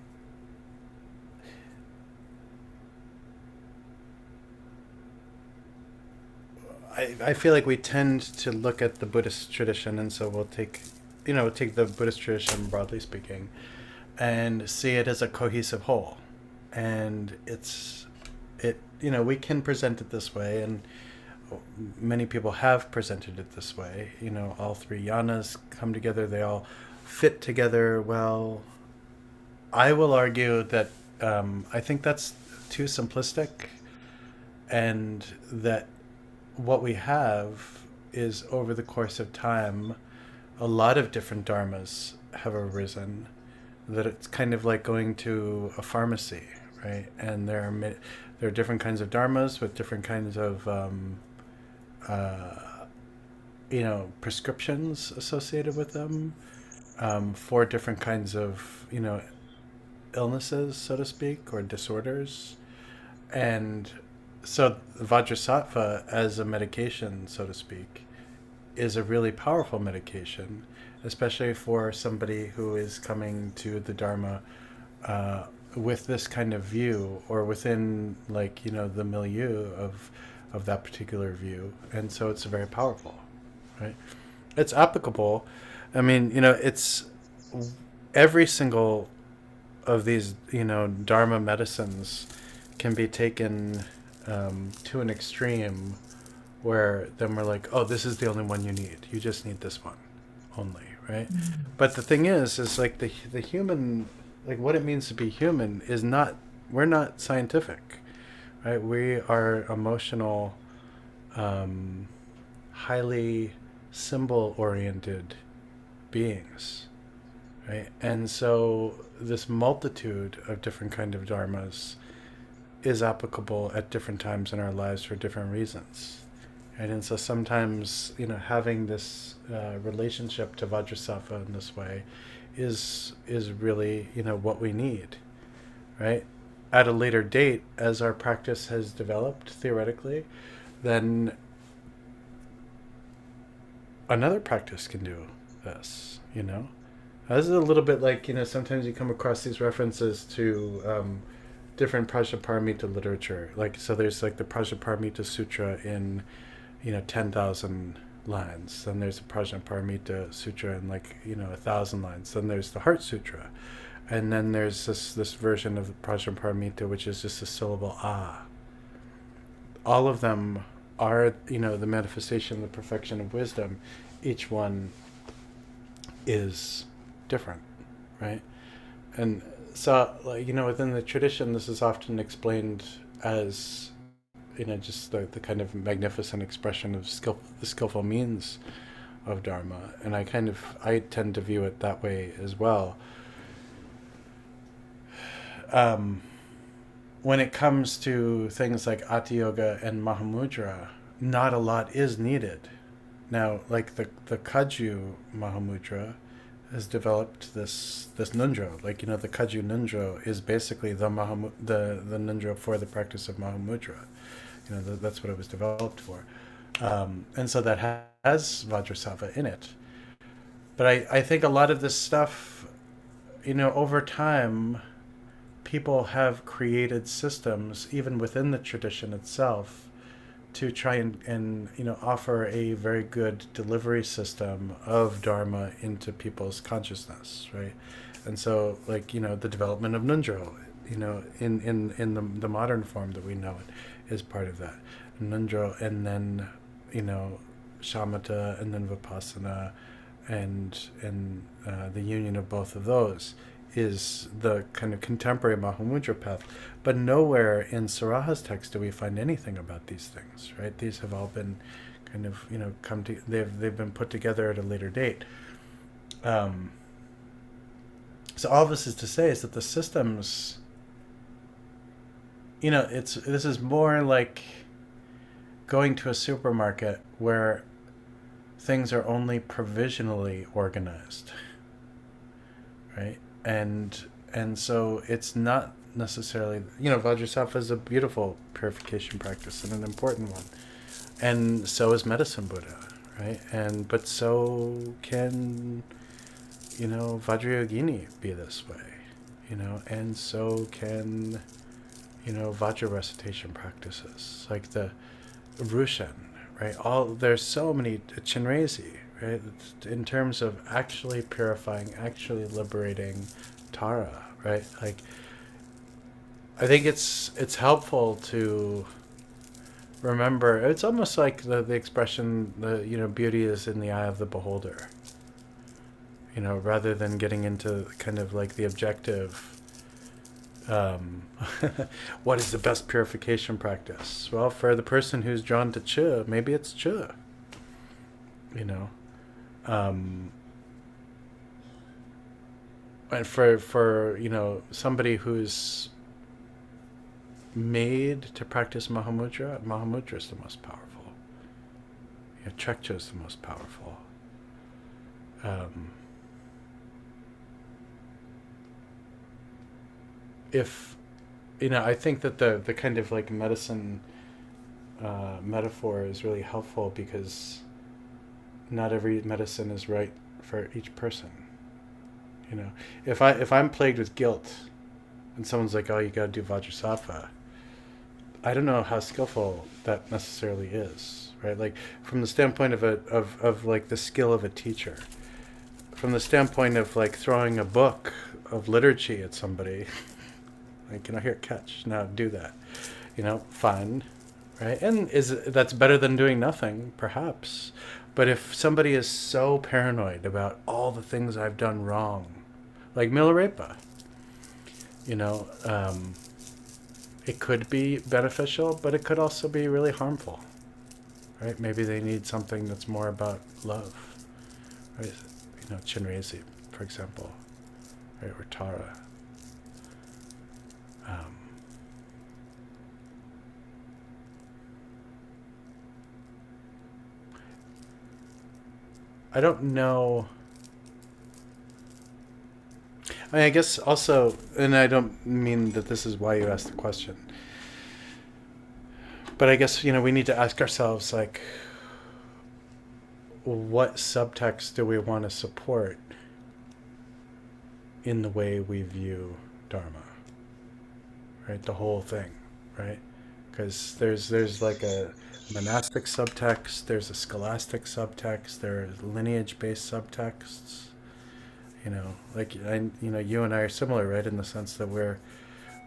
I feel like we tend to look at the Buddhist tradition, and so we'll take, take the Buddhist tradition broadly speaking, and see it as a cohesive whole, and we can present it this way, and many people have presented it this way. All three yanas come together; they all fit together well. I will argue that I think that's too simplistic, and that what we have is, over the course of time, a lot of different dharmas have arisen, that it's kind of like going to a pharmacy, right? And there are different kinds of dharmas with different kinds of prescriptions associated with them, for different kinds of illnesses, so to speak, or disorders. And so Vajrasattva as a medication, so to speak, is a really powerful medication, especially for somebody who is coming to the Dharma with this kind of view, or within, the milieu of that particular view. And so it's very powerful, right? It's applicable. I mean, it's every single of these, Dharma medicines can be taken to an extreme, where then we're like, oh, this is the only one you need. You just need this one only, right? Mm-hmm. But the thing is like the human, like what it means to be human is not, we're not scientific, right? We are emotional, highly symbol-oriented beings, right? And so this multitude of different kind of dharmas is applicable at different times in our lives for different reasons. Right? And so sometimes, having this relationship to Vajrasattva in this way is really, what we need, right? At a later date, as our practice has developed theoretically, then another practice can do this, This is a little bit like, sometimes you come across these references to different Prajnaparamita literature. So there's the Prajnaparamita Sutra in, 10,000 lines. Then there's the Prajnaparamita Sutra in 1,000 lines. Then there's the Heart Sutra. And then there's this version of the Prajnaparamita, which is just the syllable ah. All of them are, the manifestation, the perfection of wisdom. Each one is different, right? And so, within the tradition, this is often explained as, just the kind of magnificent expression of the skillful means of Dharma. And I tend to view it that way as well. When it comes to things like Hatha Yoga and Mahamudra, not a lot is needed. Now, the Kaju Mahamudra has developed this nundro. The Kaju nundro is basically the nundro for the practice of Mahamudra. That's what it was developed for. And so that has Vajrasattva in it. But I think a lot of this stuff, over time, people have created systems, even within the tradition itself, to try and offer a very good delivery system of Dharma into people's consciousness, right? And so, the development of Nundro, in the modern form that we know it, is part of that. Nundro, and then, Shamatha, and then Vipassana, and the union of both of those is the kind of contemporary Mahamudra path. But nowhere in Saraha's text do we find anything about these things, right? These have all been kind of, they've been put together at a later date. So all this is to say is that the systems, this is more like going to a supermarket where things are only provisionally organized, right? And so it's not necessarily, Vajrasattva is a beautiful purification practice and an important one, and so is medicine Buddha, right? But so can Vajrayogini be this way, and so can Vajra recitation practices like the Rushan, right? There's so many Chinrezi, right? In terms of actually purifying, actually liberating Tara, right? Like, I think it's helpful to remember. It's almost like the expression, beauty is in the eye of the beholder. Rather than getting into kind of like the objective. What is the best purification practice? Well, for the person who's drawn to Chu, maybe it's Chu. And for somebody who's made to practice Mahamudra is the most powerful. Trekcha is the most powerful. If I think that the kind of like medicine metaphor is really helpful because not every medicine is right for each person. If I'm plagued with guilt and someone's like, oh, you got to do Vajrasattva, I don't know how skillful that necessarily is, right? Like from the standpoint of like the skill of a teacher, from the standpoint of like throwing a book of liturgy at somebody. Like, here, catch. Now do that. Fine. Right? And that's better than doing nothing, perhaps. But if somebody is so paranoid about all the things I've done wrong, like Milarepa, it could be beneficial, but it could also be really harmful. Right? Maybe they need something that's more about love. Right? Chinrezi, for example. Right? Or Tara. I don't know. I guess also, and I don't mean that this is why you asked the question, but I guess, we need to ask ourselves, like, what subtext do we want to support in the way we view Dharma? Right? The whole thing, right? Because there's like a monastic subtext, there's a scholastic subtext, there's lineage-based subtexts. Like you and I are similar, right? In the sense that we're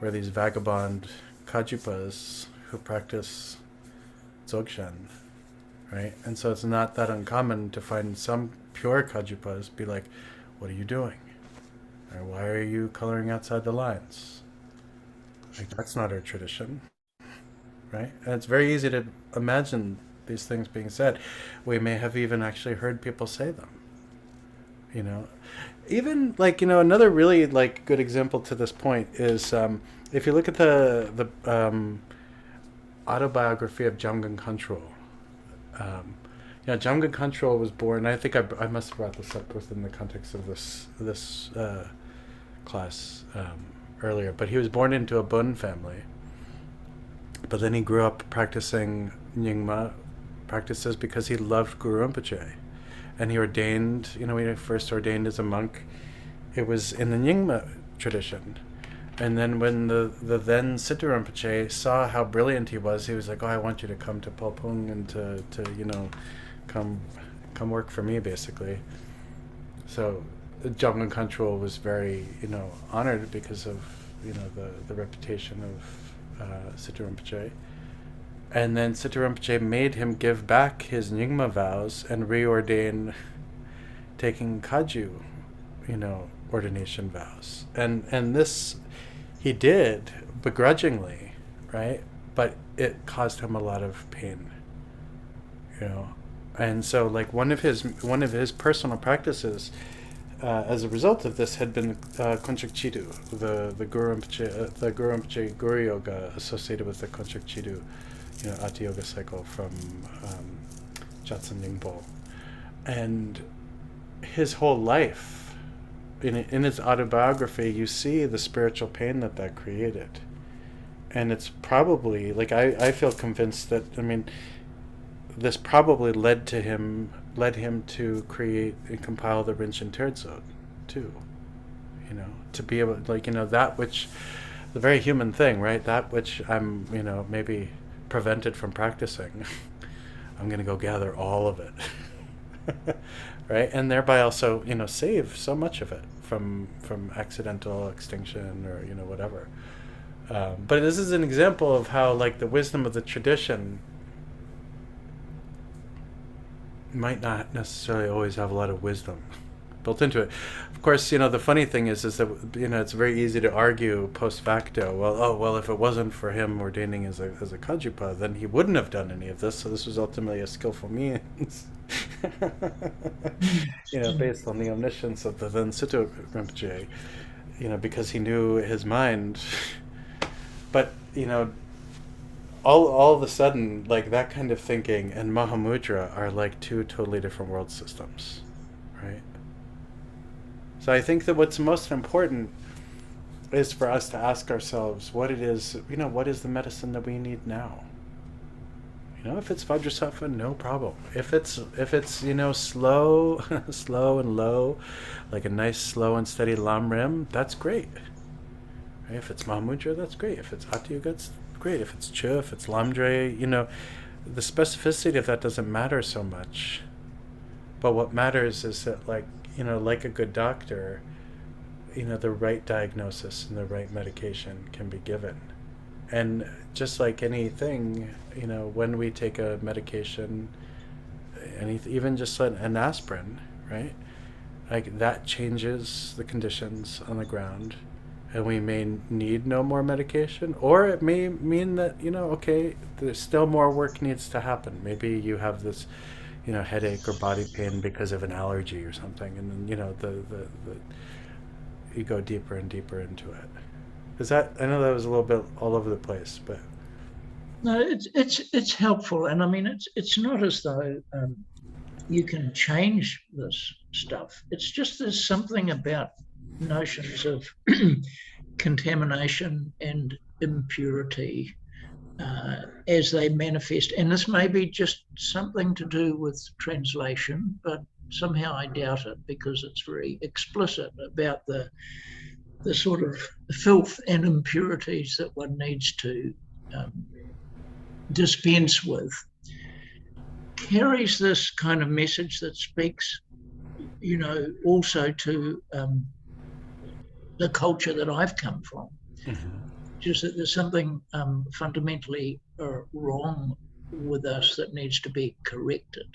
these vagabond kajupas who practice Dzogchen, right? And so it's not that uncommon to find some pure kajupas be like, what are you doing? Or why are you coloring outside the lines? Like, that's not our tradition, right? And it's very easy to imagine these things being said. We may have even actually heard people say them. Even like another really like good example to this point is if you look at the autobiography of Jamgon Khantrul. Jamgon Khantrul was born. I think I must have brought this up within the context of this class earlier, but he was born into a Bön family. But then he grew up practicing Nyingma practices because he loved Guru Rinpoche. And he ordained, when he first ordained as a monk, it was in the Nyingma tradition. And then when the then Siddha Rinpoche saw how brilliant he was like, oh, I want you to come to Palpung and to come work for me, basically. So Jamgon Khantrul was very, honored because of, the reputation of Siddha Rinpoche. And then Siddha Rinpoche made him give back his Nyingma vows and reordain taking Kaju, ordination vows, and this he did begrudgingly, right? But it caused him a lot of pain, you know. And so, like, one of his personal practices, as a result of this, had been Konchak Chidu, the Guru Rinpoche Guru Yoga associated with the Konchak Chidu, you know, Ati Yoga cycle from Jatsen Ningpo. And his whole life, in his autobiography, you see the spiritual pain that created. And it's probably, like, I feel convinced that, I mean, this probably led him to create and compile the Rinchen Terzot too. You know, to be able, like, you know, that which, the very human thing, right? That which I'm, you know, maybe prevented from practicing. I'm going to go gather all of it. Right? And thereby also, you know, save so much of it from accidental extinction or, you know, whatever. But this is an example of how, like, the wisdom of the tradition might not necessarily always have a lot of wisdom built into it. Of course, you know, the funny thing is that, you know, it's very easy to argue post facto, well, if it wasn't for him ordaining as a Kajupa, then he wouldn't have done any of this, so this was ultimately a skillful means. You know, based on the omniscience of the then Sito Rinpoche, you know, because he knew his mind. But, you know, all of a sudden, like, that kind of thinking and Mahamudra are like two totally different world systems, right? So I think that what's most important is for us to ask ourselves what it is, you know, what is the medicine that we need now? You know, if it's Vajrasattva, no problem. If it's you know, slow, slow and low, like a nice slow and steady Lam Rim, that's great. Right? If it's Mahamudra, that's great. If it's Ati Yoga, that's great. If it's Chu, if it's Lamdre, you know, the specificity of that doesn't matter so much. But what matters is that, like, you know, like a good doctor, you know, the right diagnosis and the right medication can be given. And just like anything, you know, when we take a medication, even just an aspirin, right? Like, that changes the conditions on the ground, and we may need no more medication, or it may mean that, you know, okay, there's still more work needs to happen. Maybe you have this, you know, headache or body pain because of an allergy or something, and then, you know, the you go deeper and deeper into it. Is that, I know that was a little bit all over the place, but no, it's helpful, and I mean, it's not as though you can change this stuff. It's just there's something about notions of contamination and impurity as they manifest. And this may be just something to do with translation, but somehow I doubt it, because it's very explicit about the sort of filth and impurities that one needs to dispense with. Carries this kind of message that speaks, you know, also to the culture that I've come from. Just that there's something fundamentally wrong with us that needs to be corrected,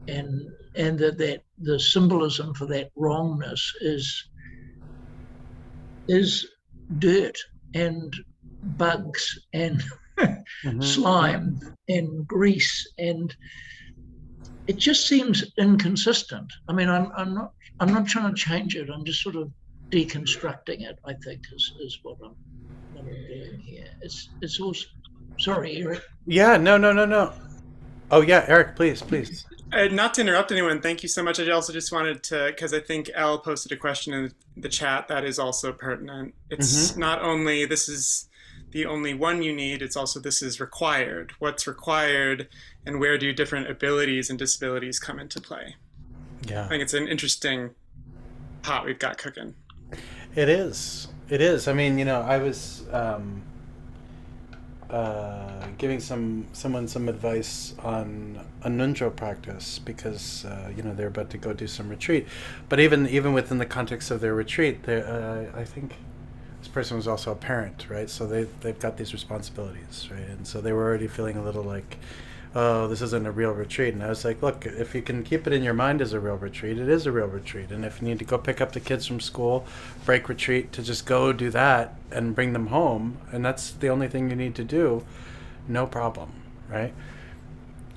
and that the symbolism for that wrongness is dirt and bugs and slime and grease, and it just seems inconsistent. I mean, I'm not trying to change it. I'm just sort of deconstructing it, I think, is what I'm doing here. It's also, sorry, Eric. yeah, no. Oh yeah, Eric, please. Not to interrupt anyone, thank you so much. I also just wanted to, because I think Al posted a question in the chat that is also pertinent. It's not only this is the only one you need, it's also this is required. What's required, and where do different abilities and disabilities come into play? Yeah, I think it's an interesting pot we've got cooking. It is. I mean, you know, I was giving someone some advice on a nunjo practice, because you know, they're about to go do some retreat. But even within the context of their retreat, I think this person was also a parent, right? So they've got these responsibilities, right? And so they were already feeling a little like, oh, this isn't a real retreat. And I was like, look, if you can keep it in your mind as a real retreat, it is a real retreat. And if you need to go pick up the kids from school, break retreat, to just go do that and bring them home, and that's the only thing you need to do, no problem, right?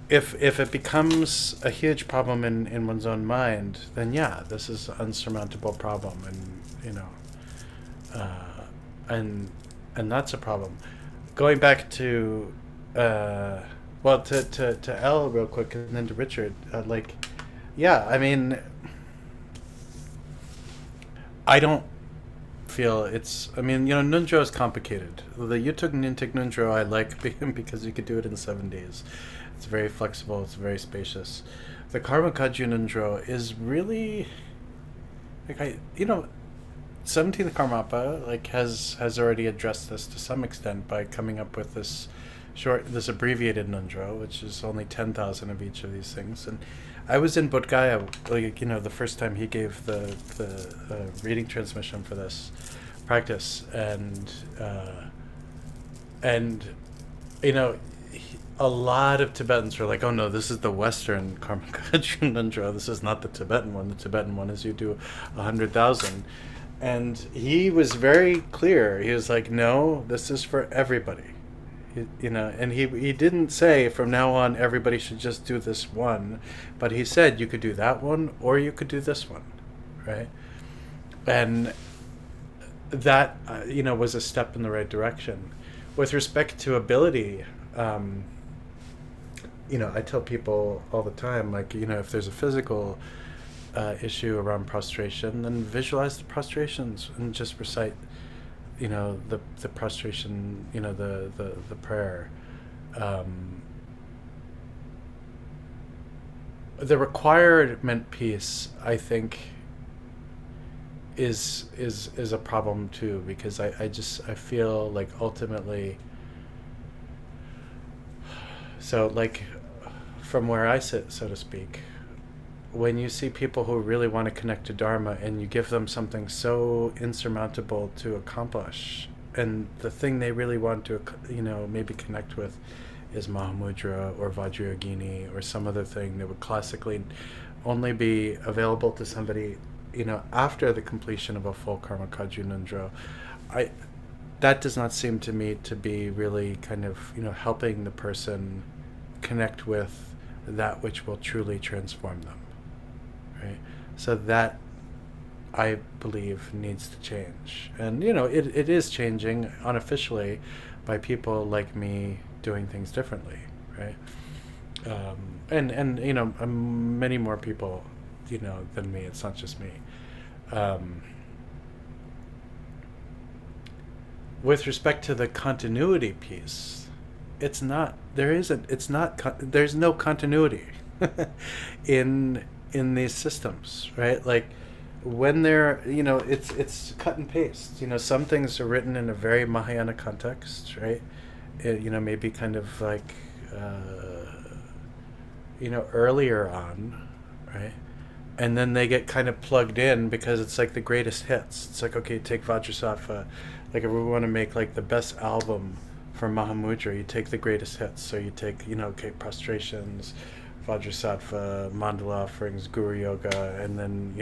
If it becomes a huge problem in one's own mind, then yeah, this is an unsurmountable problem, and and that's a problem. Going back to well, to Elle real quick, and then to Richard, yeah, I mean, I don't feel it's, I mean, Nundro is complicated. The Yutug Nintig Nundro I like because you could do it in 7 days. It's very flexible, it's very spacious. The Karma Kaju Nundro is really, 17th Karmapa has already addressed this to some extent by coming up with this abbreviated Nundro, which is only 10,000 of each of these things. And I was in Bodh Gaya, the first time he gave the reading transmission for this practice, and a lot of Tibetans were like, oh no, this is the Western Karma Kaju Nundro, this is not the Tibetan one. The Tibetan one is you do 100,000. And he was very clear. He was like, no, this is for everybody. And he didn't say from now on everybody should just do this one, but he said you could do that one or you could do this one, right? And that, was a step in the right direction. With respect to ability, I tell people all the time, if there's a physical issue around prostration, then visualize the prostrations and just recite, the prostration, the prayer. The requirement piece, I think, is a problem too, because I feel like ultimately, so from where I sit, so to speak, when you see people who really want to connect to Dharma and you give them something so insurmountable to accomplish, and the thing they really want to, maybe connect with is Mahamudra or Vajrayogini or some other thing that would classically only be available to somebody, after the completion of a full Karma Kaju Nundro, that does not seem to me to be really kind of, helping the person connect with that which will truly transform them. Right? So that, I believe, needs to change. And, it is changing unofficially by people like me doing things differently, right? And many more people, than me. It's not just me. With respect to the continuity piece, there's no continuity in these systems, right? When they're, it's cut and paste. Some things are written in a very Mahayana context, right? Maybe kind of earlier on, right? And then they get kind of plugged in because it's like the greatest hits. It's like, okay, take Vajrasattva. If we want to make the best album for Mahamudra, you take the greatest hits. So you take, prostrations, Vajrasattva, mandala offerings, Guru Yoga, and then,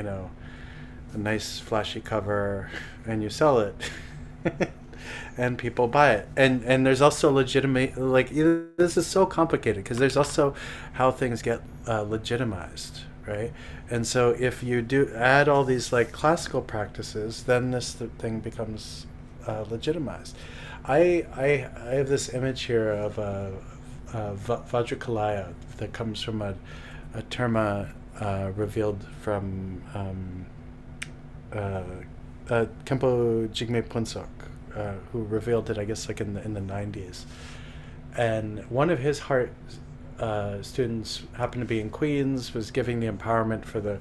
a nice flashy cover, and you sell it. And people buy it. And there's also legitimate, this is so complicated because there's also how things get legitimized, right? And so if you do add all these classical practices, then this thing becomes legitimized. I have this image here of Vajrakalaya that comes from a terma revealed from Khenpo Jigme Punsok, who revealed it, I guess, in the 90s. And one of his heart students happened to be in Queens, was giving the empowerment for this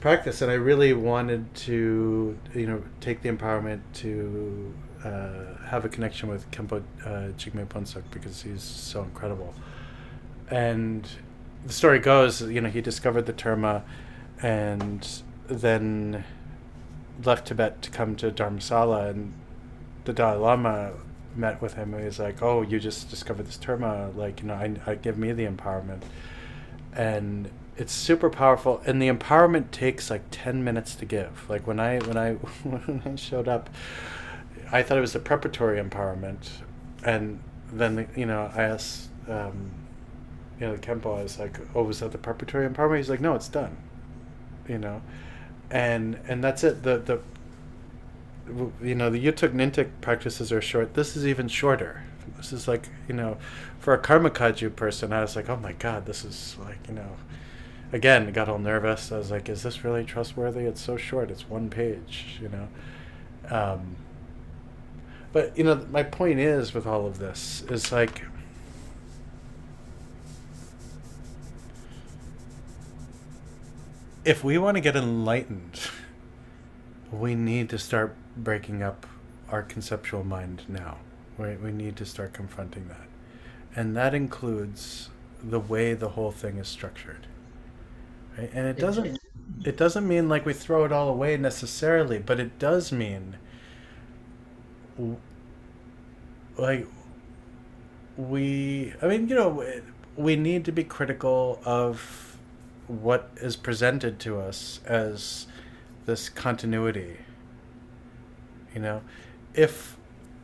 practice, and I really wanted to, take the empowerment to have a connection with Khenpo Jigme Punsok because he's so incredible. And the story goes, he discovered the terma and then left Tibet to come to Dharamsala, and the Dalai Lama met with him, he was like, "Oh, you just discovered this terma, like, I give me the empowerment." And it's super powerful, and the empowerment takes like 10 minutes to give. Like when I when I showed up, I thought it was the preparatory empowerment, and then I asked the Kempo, I was like, "Oh, was that the preparatory empowerment?" He's like, "No, it's done." And that's it. The Yutuk Nintuk practices are short. This is even shorter. This is like, for a Karma Kaju person, I was like, "Oh my God, this is like, again, got all nervous. I was like, is this really trustworthy? It's so short. It's one page, But, my point is with all of this is like, if we want to get enlightened, we need to start breaking up our conceptual mind now. Right? We need to start confronting that. And that includes the way the whole thing is structured. Right? And it doesn't mean like we throw it all away necessarily, but it does mean like we need to be critical of what is presented to us as this continuity. If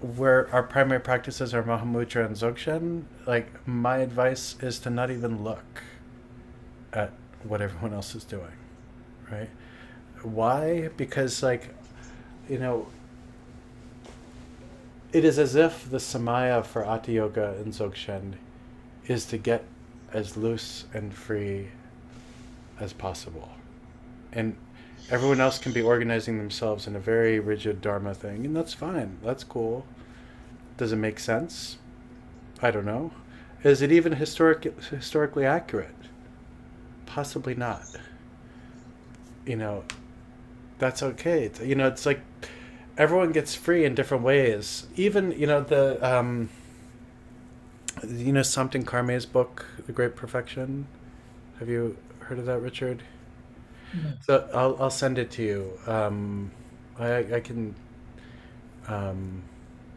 our primary practices are Mahamudra and Dzogchen, like my advice is to not even look at what everyone else is doing, right? Why? Because it is as if the samaya for Hatha Yoga and Dzogchen is to get as loose and free as possible. And everyone else can be organizing themselves in a very rigid Dharma thing, and that's fine. That's cool. Does it make sense? I don't know. Is it even historically accurate? Possibly not. That's okay. It's like everyone gets free in different ways. Even, Samten Karme's book, The Great Perfection. Have you heard of that, Richard? No. So I'll send it to you. I can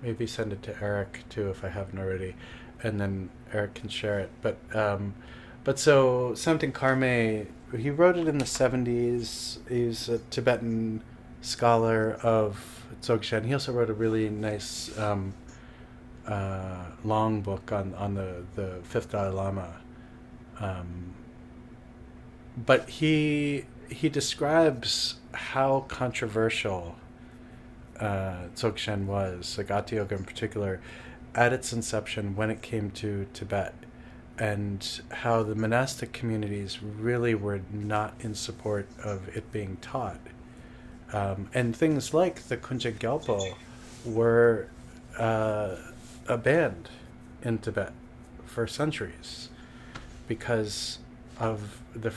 maybe send it to Eric too if I haven't already, and then Eric can share it. But so Samten Karme, he wrote it in the 70s. He's a Tibetan scholar of Dzogchen. He also wrote a really nice long book on the fifth Dalai Lama. But he describes how controversial Dzogchen was, like Hatha Yoga in particular, at its inception when it came to Tibet, and how the monastic communities really were not in support of it being taught. And things like the Kunja Gyalpo were banned in Tibet for centuries because of the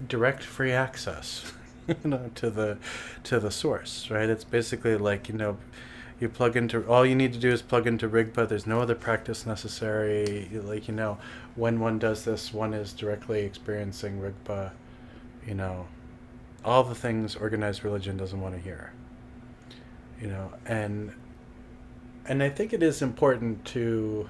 direct free access to the source, right? It's basically like you plug into, all you need to do is plug into Rigpa. There's no other practice necessary. When one does this, one is directly experiencing Rigpa. All the things organized religion doesn't want to hear. And I think it is important to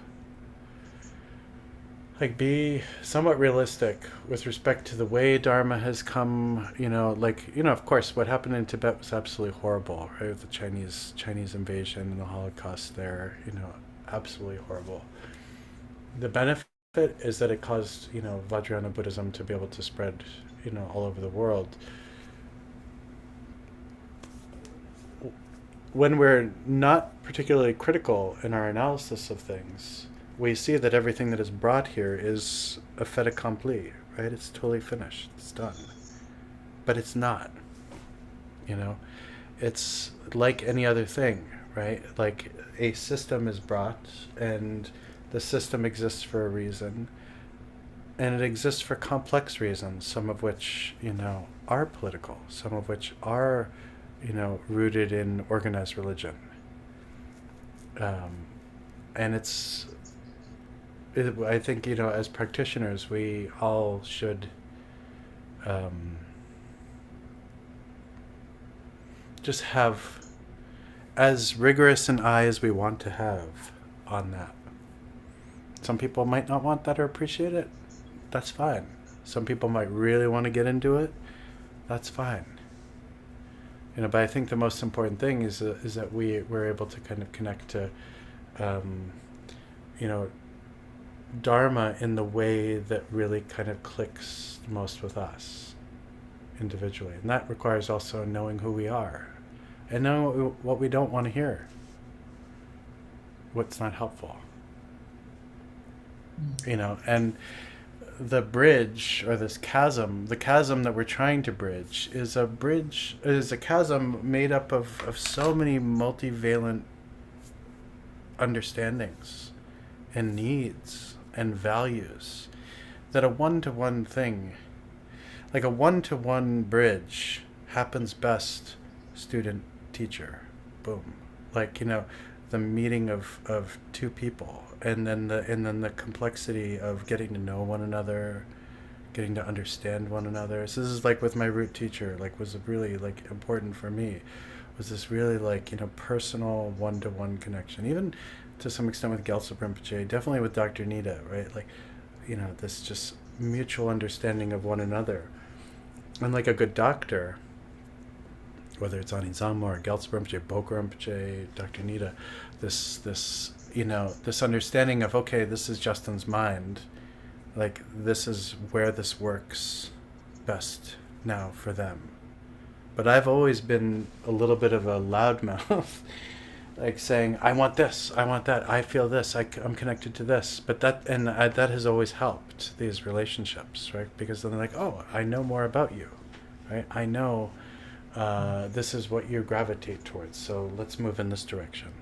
be somewhat realistic with respect to the way Dharma has come. Of course, what happened in Tibet was absolutely horrible, right? With the Chinese invasion and the Holocaust there, absolutely horrible. The benefit is that it caused, Vajrayana Buddhism to be able to spread, all over the world. When we're not particularly critical in our analysis of things, we see that everything that is brought here is a fait accompli, right? It's totally finished. It's done. But it's not. It's like any other thing, right? Like a system is brought, and the system exists for a reason, and it exists for complex reasons, some of which, are political, some of which are, rooted in organized religion. And I think, as practitioners, we all should just have as rigorous an eye as we want to have on that. Some people might not want that or appreciate it. That's fine. Some people might really want to get into it. That's fine. But I think the most important thing is that we're able to kind of connect to, Dharma in the way that really kind of clicks most with us individually. And that requires also knowing who we are and knowing what we don't want to hear, what's not helpful. And the bridge, or this chasm, the chasm that we're trying to bridge is a chasm made up of so many multivalent understandings and needs and values, that a one-to-one thing, like a one-to-one bridge, happens best student teacher. Boom. Like, the meeting of two people, and then the complexity of getting to know one another, getting to understand one another. So this is like with my root teacher, like was really like important for me, was this really like, personal one-to-one connection, even to some extent with Gyaltsen Rinpoche, definitely with Dr. Nida, right? Like, this just mutual understanding of one another. And like a good doctor, whether it's Anizama or Gyaltsen Rinpoche, Boka Rinpoche, Dr. Nida, this understanding of, okay, this is Justin's mind, like this is where this works best now for them. But I've always been a little bit of a loudmouth, like saying, I want this, I want that, I feel this, I'm connected to this. But that has always helped these relationships, right? Because then they're like, oh, I know more about you, right? I know this is what you gravitate towards, so let's move in this direction.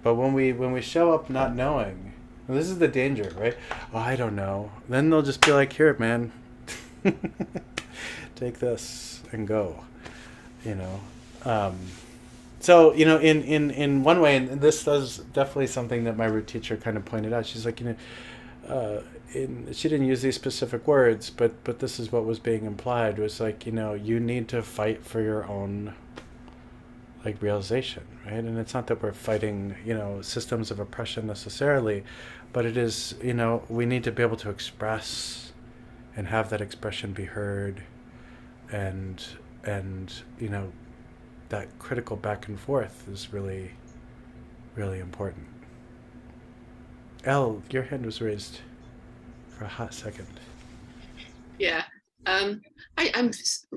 But when we show up not knowing, and this is the danger, right? Oh, I don't know. Then they'll just be like, here, man, take this and go, So, in one way, and this is definitely something that my root teacher kind of pointed out. She's like, she didn't use these specific words, but this is what was being implied, was like, you need to fight for your own, like, realization, right? And it's not that we're fighting, systems of oppression necessarily, but it is, we need to be able to express and have that expression be heard, and that critical back and forth is really, really important. Elle, your hand was raised for a hot second. Yeah, I'm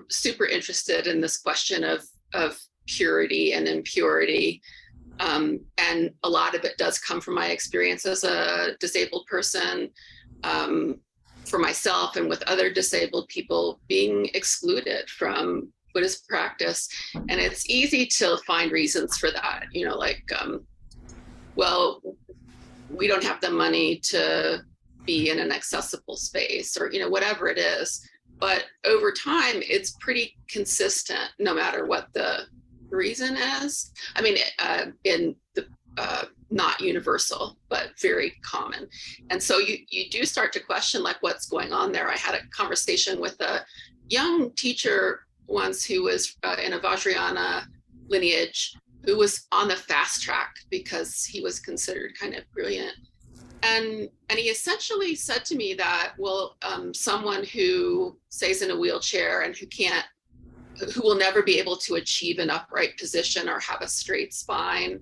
super interested in this question of purity and impurity, and a lot of it does come from my experience as a disabled person, for myself and with other disabled people, being excluded from Buddhist practice. And it's easy to find reasons for that, well, we don't have the money to be in an accessible space, or whatever it is. But over time, it's pretty consistent, no matter what the reason is. I mean, in the not universal, but very common. And so you do start to question, like, what's going on there. I had a conversation with a young teacher once who was in a Vajrayana lineage, who was on the fast track because he was considered kind of brilliant. And he essentially said to me that, well, someone who stays in a wheelchair and who will never be able to achieve an upright position or have a straight spine,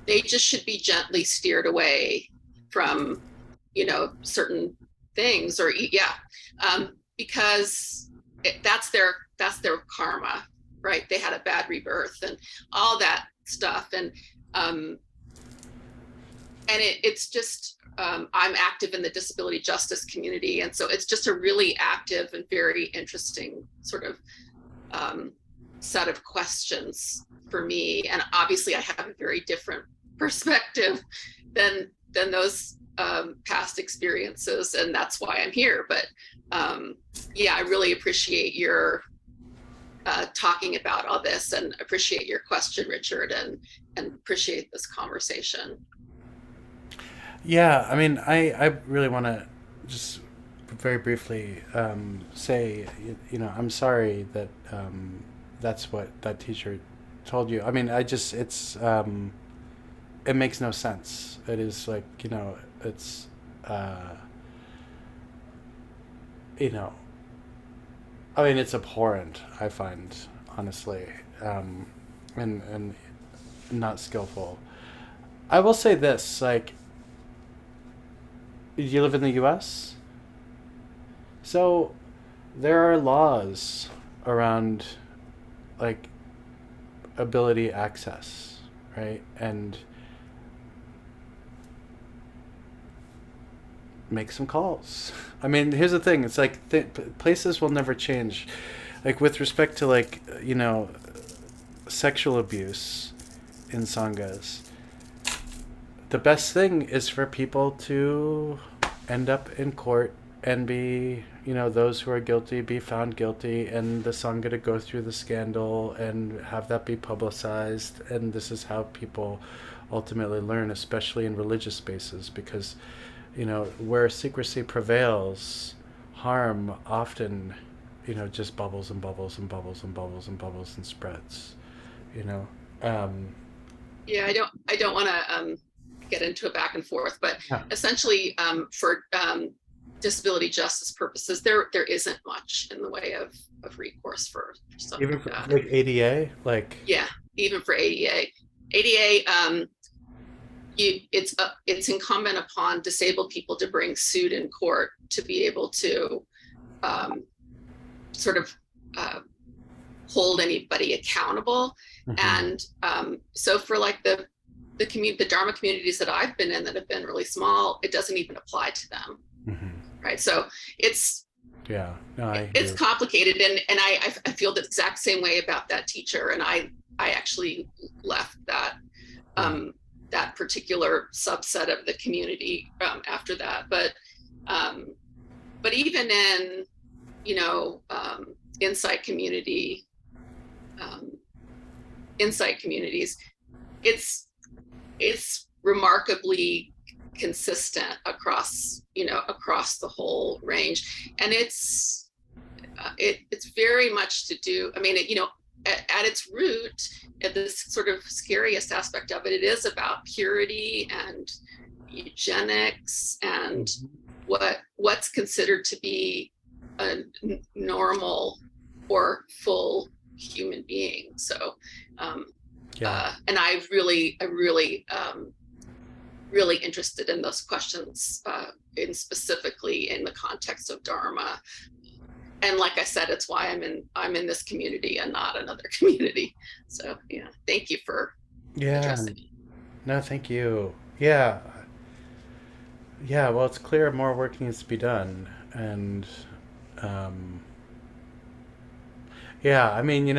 they just should be gently steered away from, certain things, or because that's their karma, right? They had a bad rebirth and all that stuff. And it's just, I'm active in the disability justice community. And so it's just a really active and very interesting sort of set of questions for me. And obviously I have a very different perspective than those past experiences. And that's why I'm here. But I really appreciate your talking about all this, and appreciate your question, Richard, and appreciate this conversation. Yeah, I mean, I really want to just very briefly say, I'm sorry that that's what that teacher told you. I mean, it makes no sense. It is like, it's, you know, I mean, it's abhorrent, I find, honestly, and not skillful. I will say this, like, you live in the US? So there are laws around, like, ability access, right? And make some calls. I mean, here's the thing. It's like places will never change. Like with respect to like, sexual abuse in sanghas, the best thing is for people to end up in court and be, those who are guilty be found guilty, and the sangha to go through the scandal and have that be publicized. And this is how people ultimately learn, especially in religious spaces, because where secrecy prevails, harm often, just bubbles and bubbles and bubbles and bubbles and bubbles and spreads, Yeah, I don't want to get into a back and forth, but Yeah. essentially, for disability justice purposes, there isn't much in the way of recourse for stuff Even like for that. like ADA, like, Yeah, even for ADA, it's incumbent upon disabled people to bring suit in court to be able to sort of hold anybody accountable. And so for like the Dharma communities that I've been in that have been really small, it doesn't even apply to them. Right. So it's complicated. And I feel the exact same way about that teacher. And I actually left that that particular subset of the community after that. But even in, insight communities, it's remarkably consistent across the whole range, and it's very much to do. I mean, at its root, at this sort of scariest aspect of it, it is about purity and eugenics and what's considered to be a normal or full human being. So, and I really interested in those questions, specifically in the context of Dharma. And like I said, it's why I'm in this community and not another community. So yeah, thank you for addressing it. No, thank you. Yeah. Well, it's clear more work needs to be done, and I mean,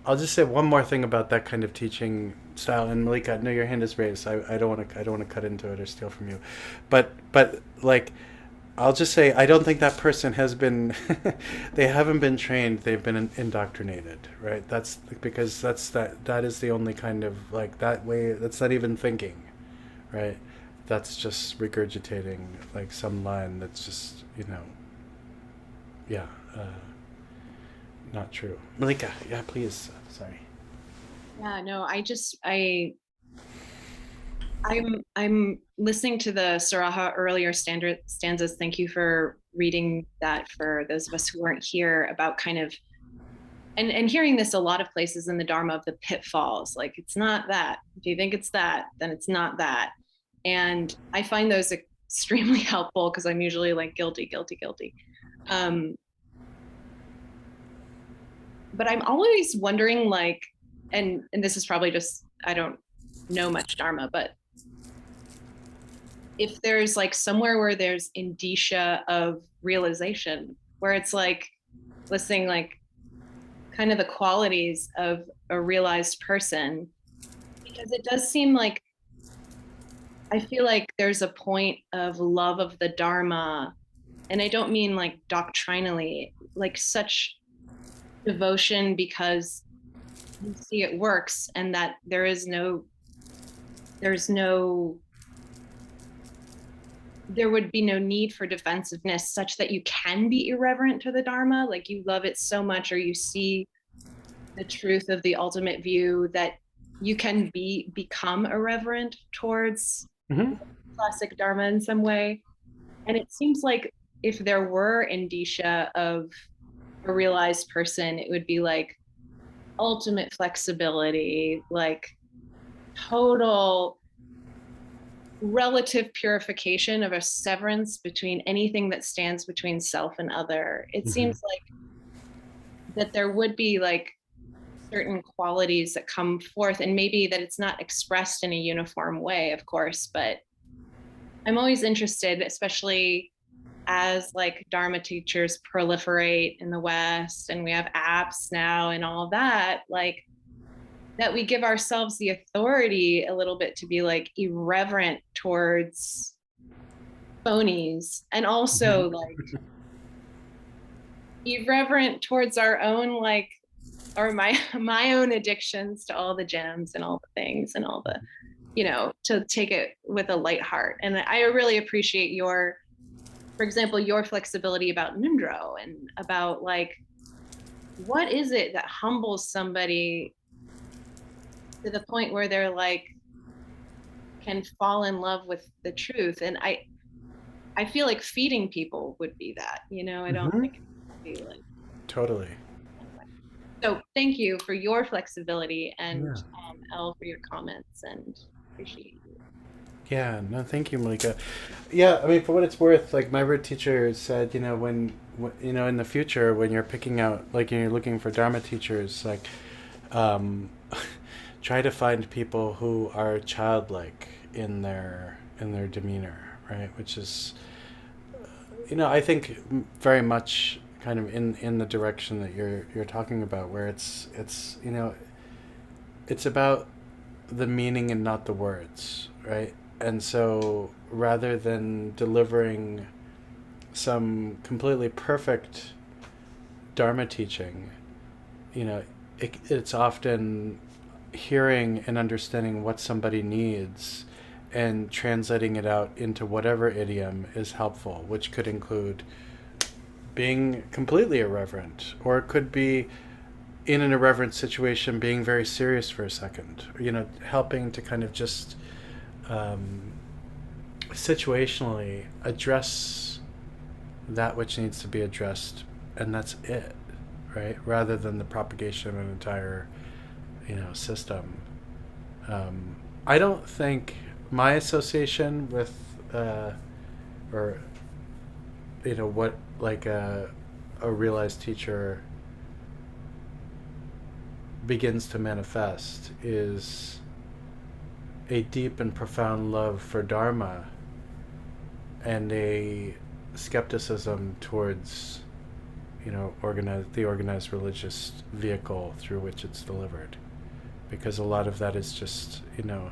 I'll just say one more thing about that kind of teaching style. And Malika, I know your hand is raised. I don't want to cut into it or steal from you, but like, I'll just say I don't think that person has been. They haven't been trained. They've been indoctrinated, right? That's because that is the only kind of like that way. That's not even thinking, right? That's just regurgitating like some line that's just not true. Malika, yeah, please. Sorry. Yeah, no, I'm listening to the Saraha earlier stanzas. Thank you for reading that for those of us who weren't here, about kind of, and hearing this a lot of places in the Dharma, of the pitfalls. Like, it's not that. If you think it's that, then it's not that. And I find those extremely helpful, because I'm usually like guilty. But I'm always wondering, like, and this is probably just, I don't know much Dharma, but if there's like somewhere where there's indicia of realization, where it's like listing like kind of the qualities of a realized person, because it does seem like, I feel like there's a point of love of the Dharma, and I don't mean like doctrinally, like such devotion because you see it works, and that there would be no need for defensiveness, such that you can be irreverent to the Dharma. Like, you love it so much, or you see the truth of the ultimate view that you can become irreverent towards classic Dharma in some way. And it seems like if there were indicia of a realized person, it would be like ultimate flexibility, like total relative purification of a severance between anything that stands between self and other. It seems like that there would be like certain qualities that come forth, and maybe that it's not expressed in a uniform way, of course, but I'm always interested, especially as like Dharma teachers proliferate in the West and we have apps now and all of that, like that we give ourselves the authority a little bit to be like irreverent towards phonies, and also like irreverent towards our own like, or my own addictions to all the gems and all the things and all the, you know, to take it with a light heart. And I really appreciate your, for example, your flexibility about Nundro and about like, what is it that humbles somebody to the point where they're like, can fall in love with the truth? And I feel like feeding people would be that, you know, I don't think it would be like. Totally. So thank you for your flexibility, and Elle for your comments, and appreciate you. Yeah, no, thank you, Malika. Yeah, I mean, for what it's worth, like my root teacher said, you know, when you know, in the future, when you're picking out, like you're looking for Dharma teachers, like, try to find people who are childlike in their demeanor, right? Which is, you know, I think very much kind of in the direction that you're talking about, where it's you know, it's about the meaning and not the words, right? And so rather than delivering some completely perfect Dharma teaching, you know, it's often hearing and understanding what somebody needs and translating it out into whatever idiom is helpful, which could include being completely irreverent, or it could be in an irreverent situation being very serious for a second, you know, helping to kind of just situationally address that which needs to be addressed, and that's it, right? Rather than the propagation of an entire, you know, system. I don't think my association with or you know, what like a realized teacher begins to manifest is a deep and profound love for Dharma and a skepticism towards, you know, the organized religious vehicle through which it's delivered, because a lot of that is just, you know,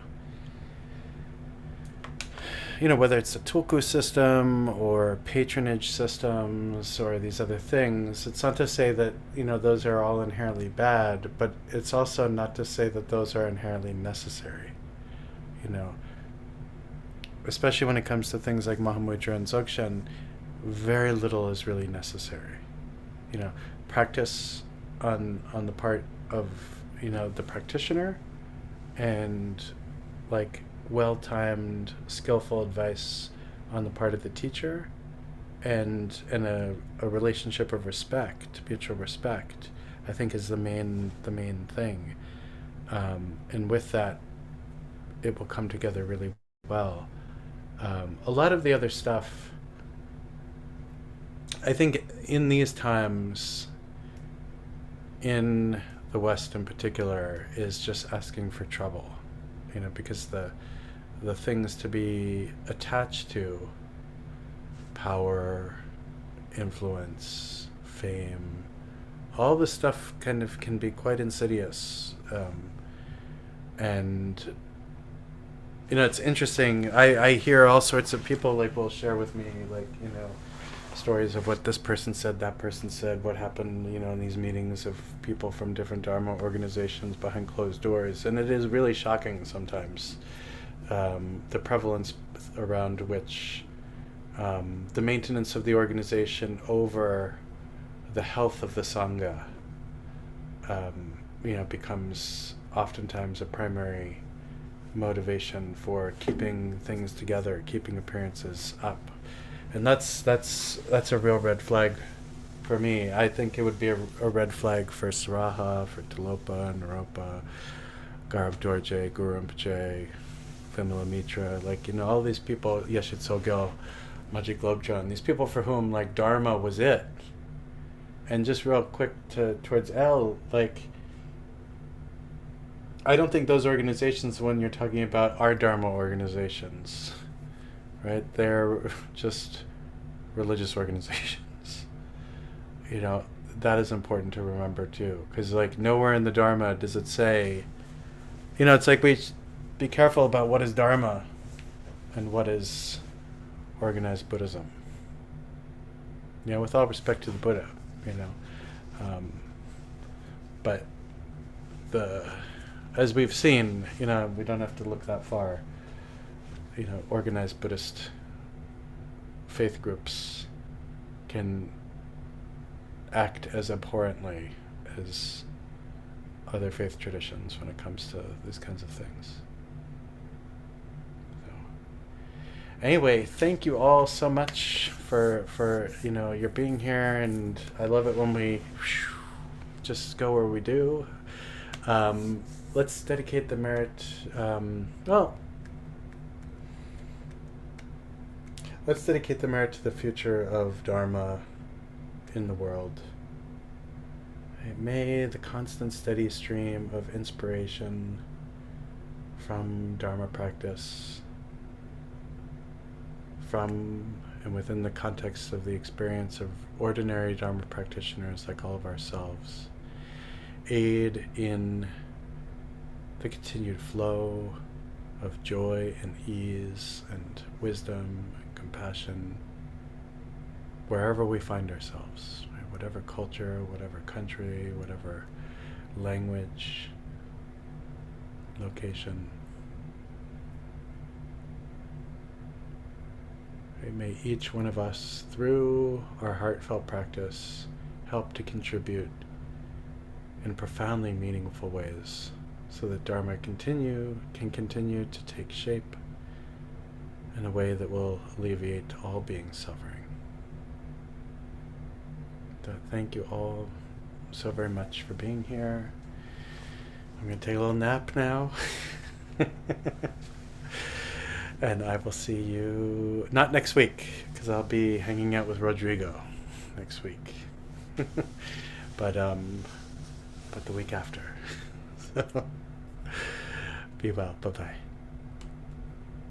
whether it's the tulku system or patronage systems or these other things, it's not to say that, you know, those are all inherently bad, but it's also not to say that those are inherently necessary, you know. Especially when it comes to things like Mahamudra and Dzogchen, very little is really necessary. You know, practice on the part of, you know, the practitioner, and like well-timed, skillful advice on the part of the teacher, and a relationship of respect, mutual respect, I think is the main thing. And with that, it will come together really well. A lot of the other stuff, I think in these times, in the West in particular, is just asking for trouble, you know, because the things to be attached to, power, influence, fame, all this stuff kind of can be quite insidious. And you know, it's interesting. I hear all sorts of people like will share with me, like, you know, stories of what this person said, that person said, what happened, you know, in these meetings of people from different Dharma organizations behind closed doors. And it is really shocking sometimes, the prevalence around which the maintenance of the organization over the health of the Sangha becomes oftentimes a primary motivation for keeping things together, keeping appearances up. And that's a real red flag for me. I think it would be a red flag for Saraha, for Tilopa, Naropa, Garab Dorje, Guru Rinpoche, Vimala Mitra, all these people, Yeshit Tsogyal, Majik Lobjan, these people for whom Dharma was it. And just real quick towards El, I don't think those organizations, when you're talking about, are Dharma organizations, right? They're just religious organizations. That is important to remember too, because nowhere in the Dharma does it say, it's we should be careful about what is Dharma and what is organized Buddhism. With all respect to the Buddha, but as we've seen, we don't have to look that far. Organized Buddhist faith groups can act as abhorrently as other faith traditions when it comes to these kinds of things. So, anyway, thank you all so much for your being here, and I love it when we just go where we do. Let's dedicate the merit. Let's dedicate the merit to the future of Dharma in the world. May the constant steady stream of inspiration from Dharma practice, from and within the context of the experience of ordinary Dharma practitioners like all of ourselves, aid in the continued flow of joy and ease and wisdom and compassion wherever we find ourselves, right? Whatever culture, whatever country, whatever language, location. Right? May each one of us, through our heartfelt practice, help to contribute in profoundly meaningful ways, so that Dharma can continue to take shape in a way that will alleviate all beings' suffering. So thank you all so very much for being here. I'm going to take a little nap now. And I will see you, not next week, because I'll be hanging out with Rodrigo next week. But the week after. So, be well. Bye-bye.